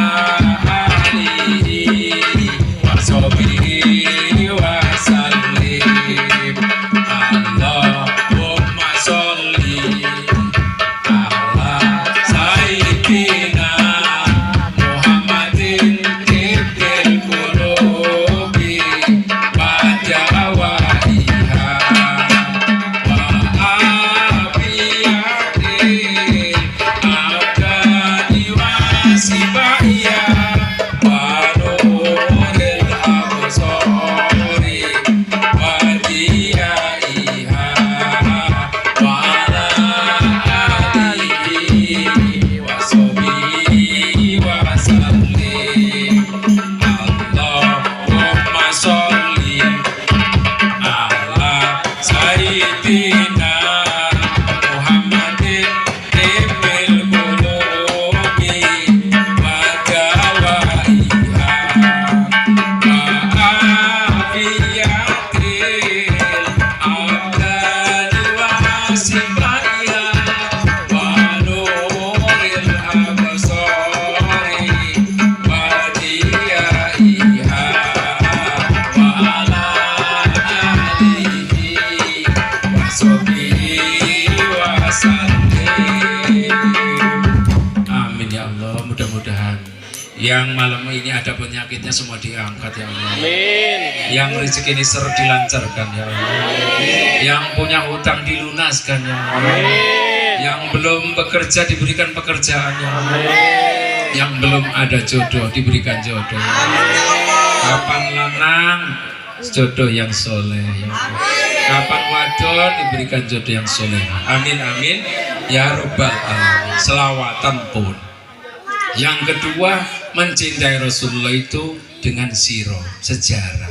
alihi mudah-mudahan yang malam ini ada penyakitnya semua diangkat ya Allah. Amin. Yang rezeki ini dilancarkan ya Allah. Yang punya hutang dilunaskan ya Allah. Yang belum bekerja diberikan pekerjaan ya Allah. Yang belum ada jodoh diberikan jodoh ya Allah. Kapan lanang jodoh yang soleh ya Allah. Kapan wadon diberikan jodoh yang soleh. Amin amin ya rabbal alamin. Selawatan pun. Yang kedua, mencintai Rasulullah itu dengan siro, sejarah.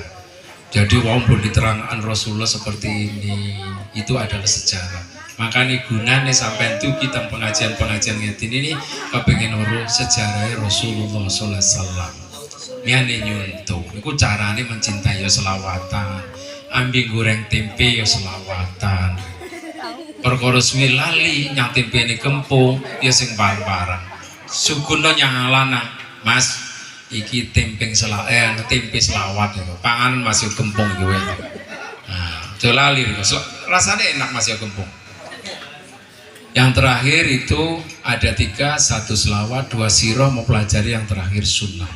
Jadi wong pun diterangkan Rasulullah seperti ini, itu adalah sejarah. Makanya gunanya sampai itu kita pengajian-pengajian ini kepengen urus sejarah Rasulullah sallallahu alaihi wasallam. Miane nyuntuk, itu caranya mencintai ya selawatan, ambil goreng tempe ya selawatan. Perkara suwi lali nyang tempe ini kempung ya sing parang-parang. Sukuno nyalana, Mas, iki tempe selawat itu. Panganan masih kempung gue. Nah, jolali rasanya enak masih kempung. Yang terakhir itu ada 3, 1 selawat, 2 siro, mau pelajari yang terakhir sunnah.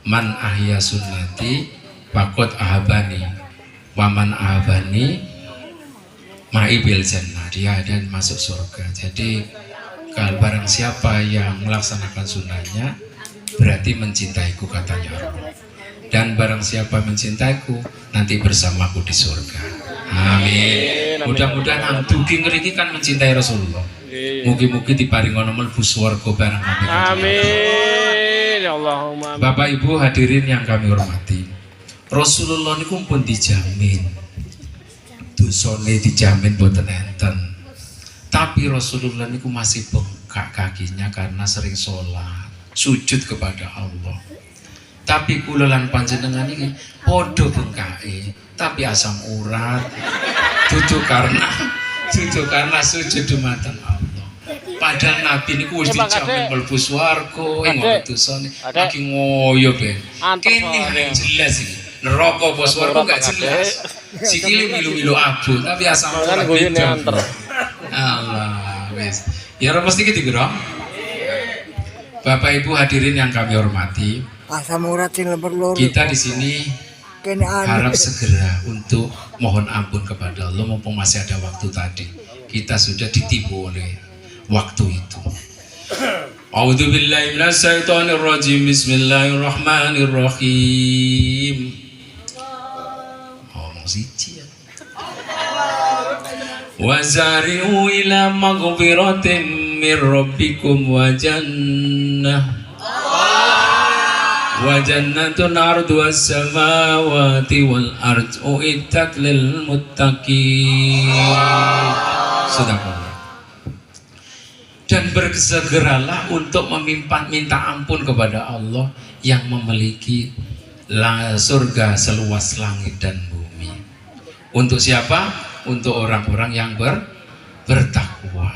Man ahya sunnati faqad ahabani, waman ahabani ma'i bil jannah, dia ada masuk surga. Jadi kalau barang siapa yang melaksanakan sunnahnya berarti mencintaiku katanya Allah. Dan barang siapa mencintaiku nanti bersamaku di surga. Amin. Mudah-mudahan dugi ngeriki kan mencintai Rasulullah. Mugi-mugi diparingono mlebu swarga bareng kabeh. Amin. Ya Allahumma. Bapak Ibu hadirin yang kami hormati. Rasulullah niku pun dijamin. Dosane dijamin boten enten. Tapi Rasulullah niku masih bengkak kakinya karena sering sholat, sujud kepada Allah. Tapi kula lan panjenengan iki padha bengkake, tapi asam urat. Dudu karena sujud dumateng Allah. Padahal Nabi niku wis dijamin mlebu swarga, ngono dosane. Iki ngoyo ben. Kene jelas iki. Neraka apa swarga gak jelas. Sikile milu-milu abu, tapi asam urat beda. Allah, wes. Ya mesti gitu gerong. Bapak Ibu hadirin yang kami hormati, asam urat sing lemper loro. kita di sini harap segera untuk mohon ampun kepada Allah, mumpung masih ada waktu tadi. Kita sudah ditipu oleh waktu itu. A'udzubillahi minasyaitonirrajim. Bismillahirrahmanirrahim. Oh, musisi ya. Wazari'u ila maghfiratin min rabbikum wa jannatun arduhas samawati wal ardu uiddat lil muttaqin. Sedekah. Dan bersegeralah untuk minta ampun kepada Allah yang memiliki surga seluas langit dan bumi. Untuk siapa? Untuk orang-orang yang bertakwa.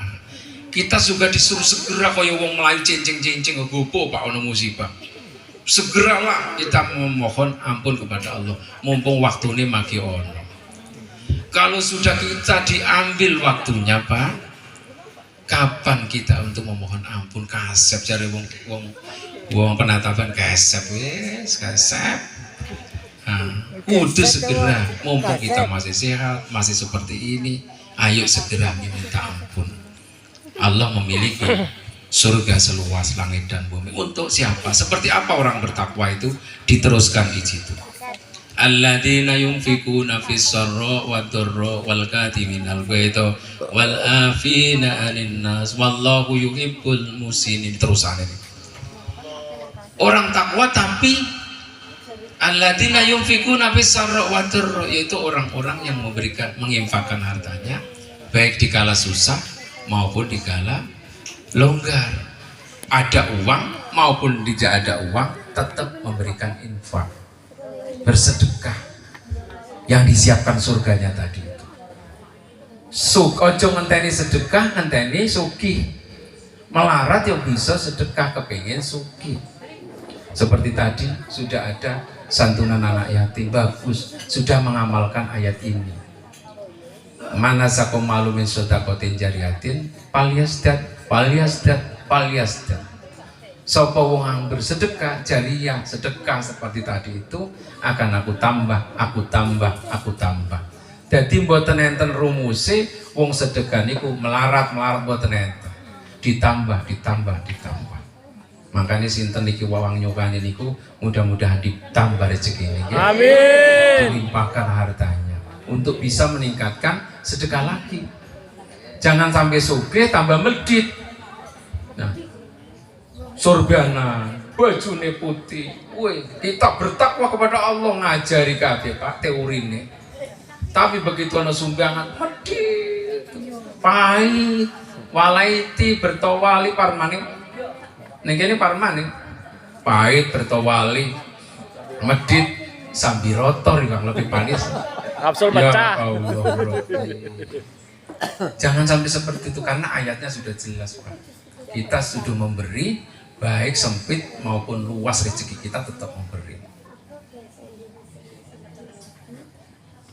Kita juga disuruh segera kaya wong melayu cincing-cincing gopo Pak ono musibah. Segeralah kita memohon ampun kepada Allah, mumpung waktu ini magi ono. Kalau sudah kita diambil waktunya Pak, kapan kita untuk memohon ampun? Kasep cari wong penatapan kasep wes kasep. Kudu segera, mumpung kita masih sehat, masih seperti ini, ayo segera minta ampun. Allah memiliki surga seluas langit dan bumi. Untuk siapa? Seperti apa orang bertakwa itu? Diteruskan di situ. Alladzina yunfikuna fis sarra wad dharra wal katiminal ghaidha wal afina 'anil nas wallahu yuhibbul muhsinin. Terusan ini. Orang takwa tapi alladzina yunfikuna fis sarra wad dharra, yaitu orang-orang yang menginfakkan hartanya baik dikala susah maupun dikala longgar. Ada uang maupun tidak ada uang tetap memberikan infak, bersedekah yang disiapkan surganya tadi itu. Ojo ngenteni sedekah, ngenteni sugih. Melarat yang bisa sedekah kepingin sugih. Seperti tadi sudah ada santunan anak yatim, bagus, sudah mengamalkan ayat ini. Manasakum malumin sodakotin jariatin, paliasdat. Sapa wong angger sedekah jariyah, sedekah seperti tadi itu akan aku tambah, aku tambah, aku tambah. Jadi mboten enten rumuse wong sedekah niku melarat mboten enten. Ditambah, ditambah, ditambah. Makanya sinten niki wawang nyukani niku mudah-mudahan ditambah rezekine ya. Amin. Dilimpahkan hartanya untuk bisa meningkatkan sedekah lagi. Jangan sampai sugih tambah medit. Nah, sorbana, bajune putih. Woi, kita bertakwa kepada Allah ngajari kabeh Pak teorine. Tapi begitu ana sumbangan, medit, pahit, walaiti bertawali parmane. Ning kene parmane pahit bertawali, medit sambiroto yang lebih panis. Kapsul Ya pecah. Allah, jangan sampai seperti itu karena ayatnya sudah jelas Pak. Kita sudah memberi baik sempit maupun luas rezeki kita tetap memberi.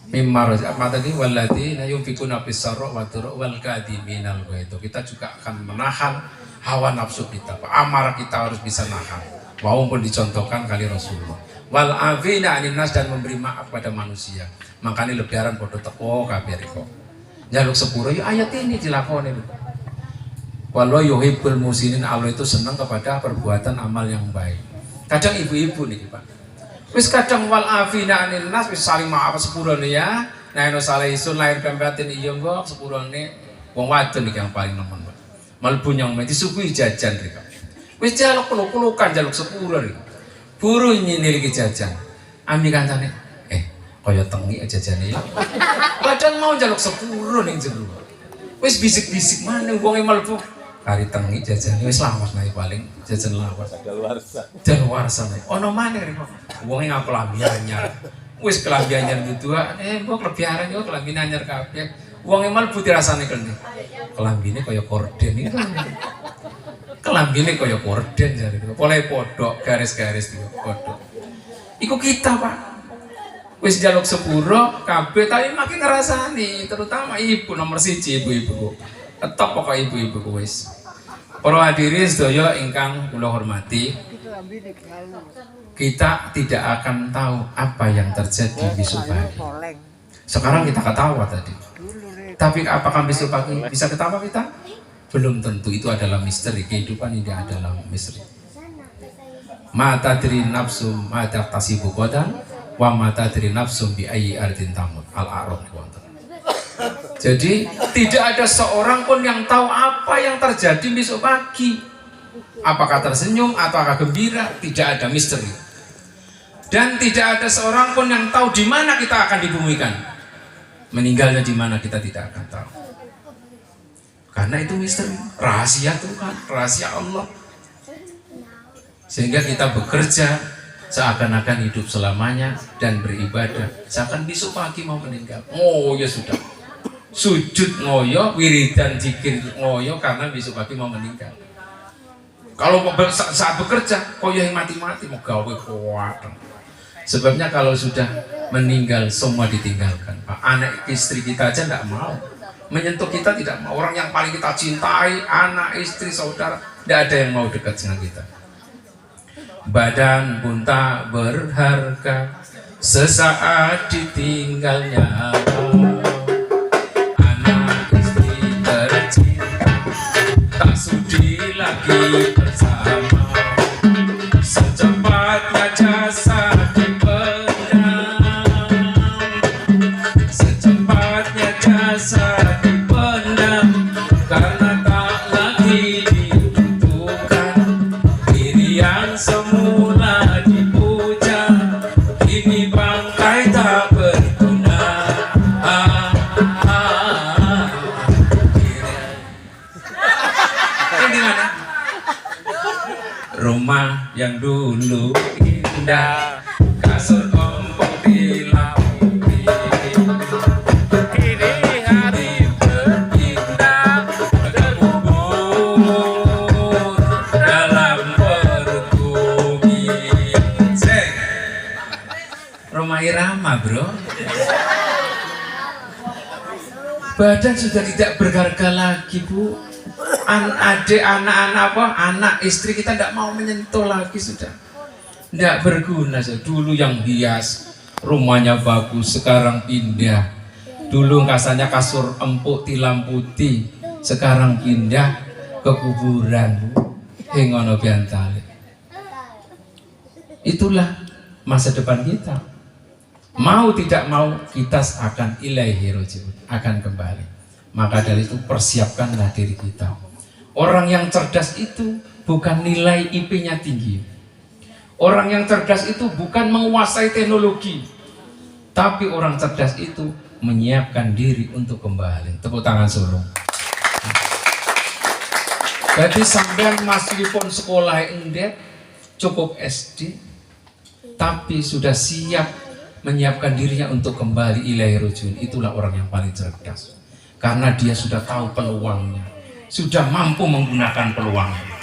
Mimma razaqna tadi walladzina yunfikuna fis-sarra wa dharra wal kadhiminal ghaidh. Kita juga akan menahan hawa nafsu kita. Pak, amarah kita harus bisa nahan. Walaupun dicontohkan kali Rasulullah. Wal afina 'anil nas dan memberi maaf pada manusia. Makanya lebaran podo teko kabeh riko. Jaluk sepuro ya ayat ini dilakoni. Walau yuhibbul musinin, Allah itu senang kepada perbuatan amal yang baik. Kadang ibu-ibu nih Pak, wis kadang wal afina anil nas wis saling maaf sepurone ya. Nah eno saleh isun lahir pembatin iya kok sepurone wong wadon iki yang paling nemen Pak. Mlebu nyang mesti suguhi jajan rika. Wis jaluk peluk-pelukan jaluk sepuro rika. Buru nyinir iki jajan. Ambi kancane, kaya tengi jajane ya. Padahal mau jaluk sepuro ning jero. Wis bisik-bisik maneh wong e mlebu. Kari tengi jajan wis lawas nae paling jajan lawas daluarsa nae ono maneh rek wong ngaku lambi anyar wis kelambi anyar dudua mbok lebiaran yo kelambi anyar kabeh wong mlebu dirasane kene kelambine kaya korden iki kelambine kaya korden jare oleh podok garis-garis iki podok iku kita Pak wis jaluk sepuro kabeh tapi makin ngrasani terutama ibu nomor 1 ibu-ibu tetap pokok ibu-ibu wis. Para hadirin sedaya ingkang kula hormati, kita tidak akan tahu apa yang terjadi besok pagi. Sekarang kita ketawa tadi. Tapi apakah besok pagi bisa ketawa kita? Belum tentu, itu adalah misteri. Kehidupan ini adalah misteri. Mata dari nafsu mata tasibu kodan, wa mata dari nafsu bi ayyi ardin tamut. Al-A'raf. Jadi tidak ada seorang pun yang tahu apa yang terjadi besok pagi. Apakah tersenyum atau agak gembira, tidak ada misteri. Dan tidak ada seorang pun yang tahu di mana kita akan dibumikan. Meninggalnya di mana kita tidak akan tahu. Karena itu misteri, rahasia Tuhan, rahasia Allah. Sehingga kita bekerja seakan-akan hidup selamanya dan beribadah seakan besok pagi mau meninggal. Oh ya sudah. Sujud ngoyo, wiridan zikir ngoyo karena besok pagi mau meninggal. Kalau saat bekerja, koyo yang mati-mati mau gawe kuat. Sebabnya kalau sudah meninggal semua ditinggalkan. Pak, anak istri kita aja tidak mau menyentuh kita, tidak mau. Orang yang paling kita cintai, anak, istri, saudara, tidak ada yang mau dekat dengan kita. Badan pun tak berharga sesaat ditinggalnya. Tak sudi lagi bersama, secepatnya jasa dipendam, secepatnya jasa dipendam, karena tak lagi dibutuhkan. Diri yang semula dipuja, kini bangkai tak berguna. Rumah yang dulu indah, kasur ompong dilapisi, kini hari berpindah, terkubur dalam perut bumi. Rumah irama bro. Badan sudah tidak berharga lagi Bu. adik, anak-anak apa, anak istri kita tidak mau menyentuh lagi sudah, tidak berguna. Dulu yang hias, rumahnya bagus, sekarang pindah. Dulu kasarnya kasur empuk tilam putih, sekarang pindah ke kuburan. Hengono biantale. Itulah masa depan kita. Mau tidak mau kita akan ilaihi rajiun, akan kembali. Maka dari itu persiapkanlah diri kita. Orang yang cerdas itu bukan nilai IP-nya tinggi. Orang yang cerdas itu bukan menguasai teknologi. Tapi orang cerdas itu menyiapkan diri untuk kembali. Tepuk tangan sulung. Jadi sampean meskipun sekolah endet, cukup SD, tapi sudah siap menyiapkan dirinya untuk kembali ilaihi rajiun. Itulah orang yang paling cerdas. Karena dia sudah tahu peluangnya, sudah mampu menggunakan peluangnya.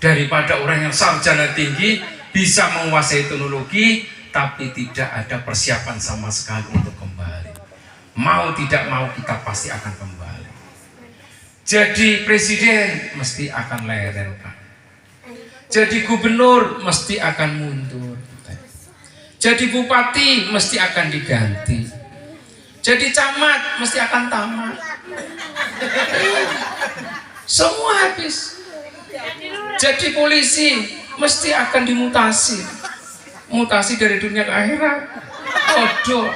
Daripada orang yang sarjana tinggi bisa menguasai teknologi tapi tidak ada persiapan sama sekali untuk kembali. Mau tidak mau kita pasti akan kembali. Jadi presiden mesti akan leren, Pak. Jadi gubernur mesti akan mundur. Jadi bupati mesti akan diganti. Jadi camat mesti akan tamat. Semua habis. Jadi polisi mesti akan dimutasi. Mutasi dari dunia ke akhirat. Odo.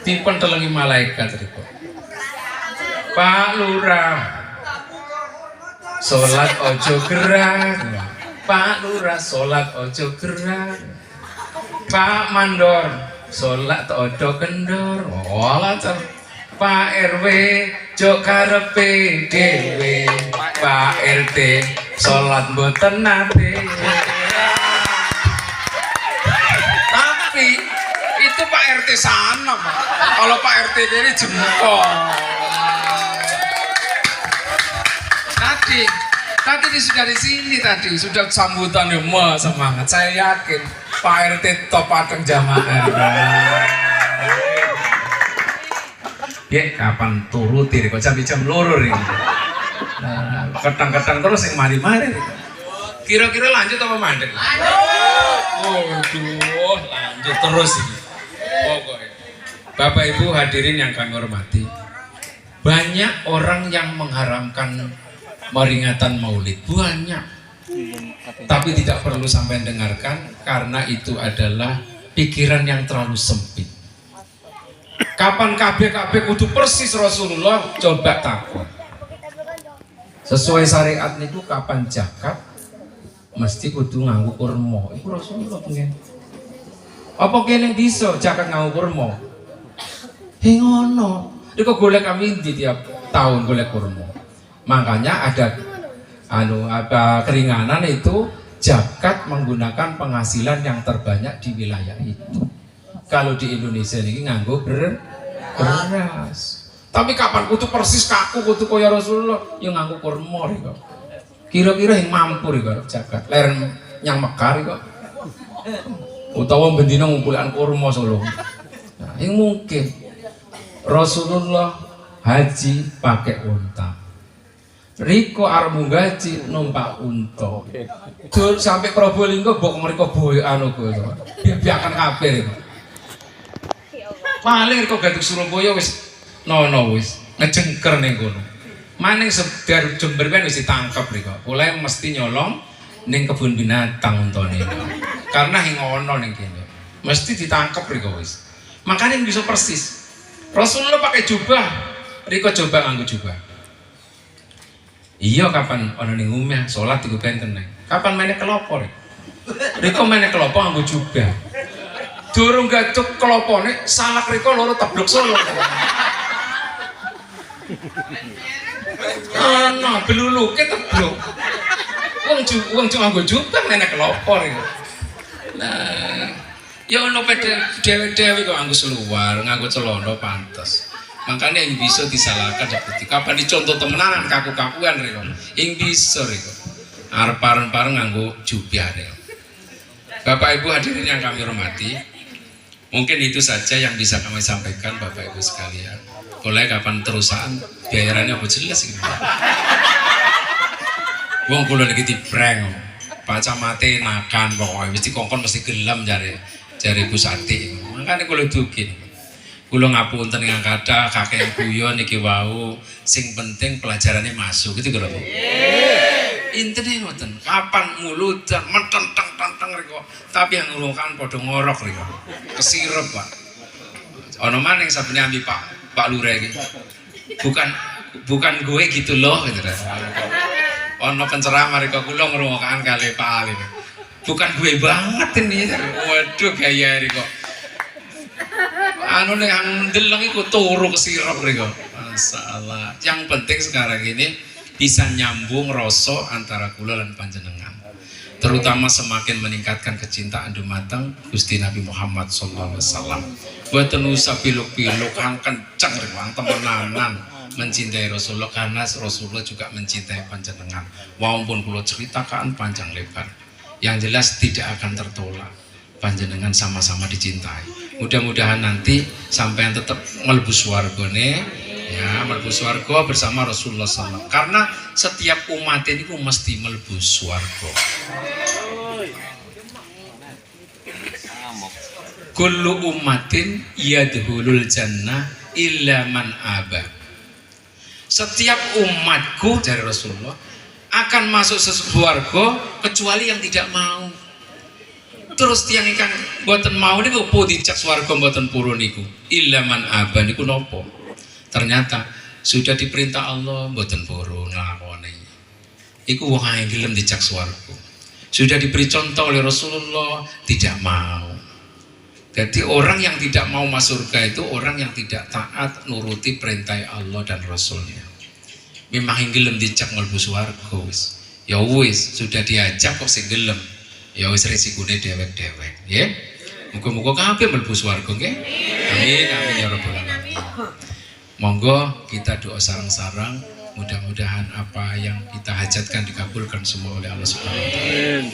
Dipentelengi malaikat. Pak Lurah, sholat ojo gerak. Pak Lurah, sholat ojo gerak. Pak Mandor, sholat ojo kendor. Walah cer. Pak RW, jok karepe dewe. Pak RT, sholat mboten nate. Tapi itu Pak RT sana, Pak. Kalau Pak RT dari jempol. Tadi sudah di sini tadi sudah sambutan ya, semangat. Saya yakin Pak RT top adeng jamaah. Ya kapan turuti kok jam loro ini. Ketang-ketang terus yang mari-mari. Kira-kira lanjut apa mandek? Waduh, lanjut terus ini. Pokoknya. Bapak Ibu hadirin yang kami hormati, banyak orang yang mengharamkan peringatan Maulid, banyak. Tapi tidak perlu sampai dengarkan karena itu adalah pikiran yang terlalu sempit. Kapan KB kudu persis Rasulullah, coba takut. Sesuai syariat niku kapan zakat mesti kudu nganggo kurma. Iku Rasulullah pengen. Apa kene bisa zakat nganggo kurma? Ngono. Iku golek kami di tiap tahun golek kurma. Makanya ada keringanan itu zakat menggunakan penghasilan yang terbanyak di wilayah itu. Kalau di Indonesia ini nganggo beras. Tapi kapan kudu persis kaku kudu kaya Rasulullah yang nganggo kurma kok. Kira-kira yang mampu kok zakat. Leren yang mekar kok. Utawa bendina ngumpulan kurma Solo. Nah, yang mungkin Rasulullah haji pakai unta. Riko arep gaji numpak unta. Dur sampai Probolinggo mbok mriko boyo anu go. Biakan kabeh kok. Paling riko ganti Surabaya wis nono wis ngejengker ning kono. Maning sedar Jember kan wis ditangkep riko. Oleh mesti nyolong ning kebun binatang untane. Karena ngono ning kene. Mesti ditangkep riko wis. Makanya bisa persis. Rasulullah pakai jubah, riko coba nganggo jubah. Iya kapan ana ning omah salat iku benten. Kapan meneh kelopor? Riko meneh kelopor nganggo jubah. Durung gacuk kelopone salak riko loro teblok Solo. Ana beluluke teblok. Wong nganggo jubah meneh kelopor. Nah, ya ono dhewe-dhewe kok nganggo seluar, nganggo celana pantes. Makanya yang bisa disalahkan seperti kapan dicontoh temenan kaku-kakuan reko. Yang bisa reko. Arep pareng-pareng nganggo jubah reko. Bapak Ibu hadirin yang kami hormati, mungkin itu saja yang bisa kami sampaikan Bapak Ibu sekalian. Boleh kapan terusan bayarannya apa jelas gitu. Wong kula niki dibreng. Pak Camate nakan pokoke mesti kongkon mesti gelem jare Bu Sati. Makane kula dugi. Kula ngapunten ingkang kathah kakek guyon niki wau sing penting pelajarannya masuk gitu kula. Intine ngoten, kapan mulut mententeng-tenteng riko, tapi yang ngrungokkan padha ngorok riko. Kesirep, Pak. Ana maning sabene ambi Pak Lurah iki. Bukan gue gitu loh gitu. Ono penceramah riko kula ngrungokkan kali Pak Ali. Bukan gue banget ini. Waduh gaya riko. Anu yang deleng iku turu kesirep riko. Masalah. Yang penting sekarang ini bisa nyambung rasa antara kula lan panjenengan. Terutama semakin meningkatkan kecintaan dumateng Gusti Nabi Muhammad sallallahu alaihi wasallam. Boten usah piluk-piluk kang kenceng rewang temenanan mencintai Rasulullah karena Rasulullah juga mencintai panjenengan. Walaupun kula ceritakan panjang lebar, yang jelas tidak akan tertolak. Panjenengan sama-sama dicintai. Mudah-mudahan nanti sampai yang tetap mlebu swargane ya mlebu swarga bersama Rasulullah SAW. Karena setiap umat ini mesti mlebu swarga. Kullu ummatin yadkhulul jannah illa man aba. Setiap umatku dari Rasulullah akan masuk swarga kecuali yang tidak mau. Terus tiang ikan mboten mau niku po dicak swarga mboten purun niku. Illa man aba niku napa? Ternyata sudah diperintah Allah mboten purun nglakoni. Iku wong ae gelem dicak swarga. Sudah diberi contoh oleh Rasulullah tidak mau. Jadi orang yang tidak mau masuk surga itu orang yang tidak taat nuruti perintah Allah dan Rasulnya. Memang gelem dicak mlebu swarga wis. Ya wis sudah diajak kok sing gelem. Ya wis resikune dewek-dewek, nggih. Muga-muga kabeh mlebu swarga nggih. Amin amin ya rabbal alamin. Monggo kita doa sarang-sarang, mudah-mudahan apa yang kita hajatkan dikabulkan semua oleh Allah Subhanahu wa taala.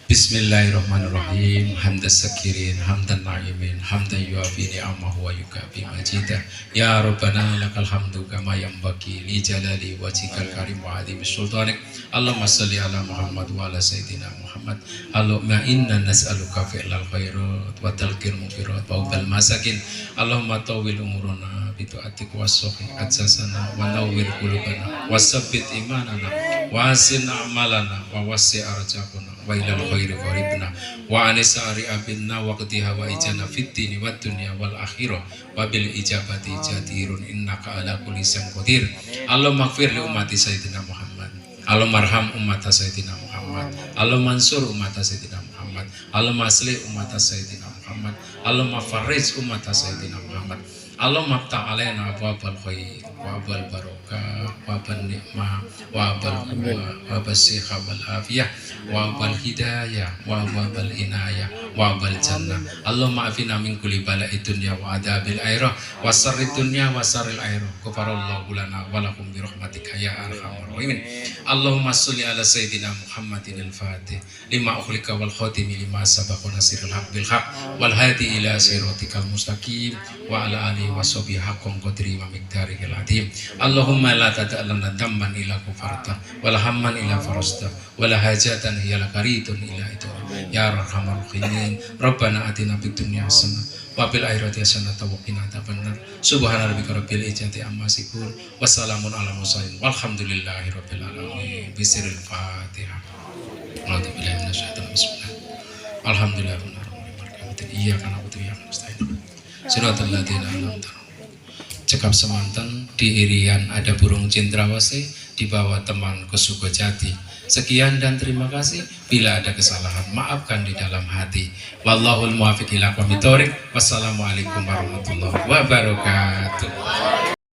Bismillahirrahmanirrahim. Hamdas sakirin, hamdan na'imin, hamdan yuafi ni'amahu wa yukafi majidah. Ya Rabbana lakal hamdu kama yanbaghi li jalali wajhikal karim wa azimi sultanik. Allahumma shalli ala Muhammad wa ala sayyidina Muhammad. Allahumma inna nas'aluka fi'lal khairat wa talqil munkirat wa ubal masakin. Allahumma tawwil umurana bitu'atik wasohi adsasana wa nawwir qulubana wa sabbit imanana wa asin amalana wa wasi' arjaqana wa ilal khairi qaribna wa anisari abinna wa qtiha wa ijana fid dini wad dunya wal akhirah wa bil ijabati jadirun innaka ala kulli syai'in qadir. Allahumma ighfir li ummati sayyidina Muhammad. Allahumma arham ummata sayyidina Muhammad. Allahumma mansur ummata sayyidina Muhammad. Allahumma aslih ummata sayyidina Muhammad. Allahumma farrij ummata sayyidina Muhammad. Allahumma aftah alaina abwabal khair wa abwal barakah wa abwal nikmah wa abwal quwwah wa abwal sikha wal afiyah wa abwal hidayah wa abwal inayah wa abwal jannah. Allahumma afina min kulli bala'id dunya wa adabil akhirah wa sarrid dunya wa sarril akhirah. Ghafarallahu lana wa lakum bi rahmatika ya arhamar rahimin. Allahumma sholli ala sayyidina Muhammadin al-Fatih lima ukhlika wal khatimi lima sabaqa nasirul haq bil haq wal hadi ila siratikal mustaqim wa ala alihi wa sahbihi haqqan qadri wa miqdarihil azim. Allahumma la tad'alna dhamman illa ghafarta wa la hamman illa farasta wa la hajatan hiya lakaridun illa itu. Ya arhamar rahimin. Rabbana atina fid dunya hasanah wa fil akhirati hasanah wa qina adzabannar. Subhana rabbika rabbil izzati amma yasifun wa salamun ala mursalin walhamdulillahi rabbil alamin. Bismil Fatihah. A'udzu billahi minasyaitonir rajim. Alhamdulillah iyyaka na'budu wa iyyaka nasta'in. Siratal ladzina an'amta 'alaihim. Cekap semanten di irian ada burung cendrawasih, di bawah teman Kesukojati. Sekian dan terima kasih. Bila ada kesalahan maafkan di dalam hati. Wallahul muwaffiq ila aqwamit thoriq. Wassalamualaikum warahmatullahi wabarakatuh.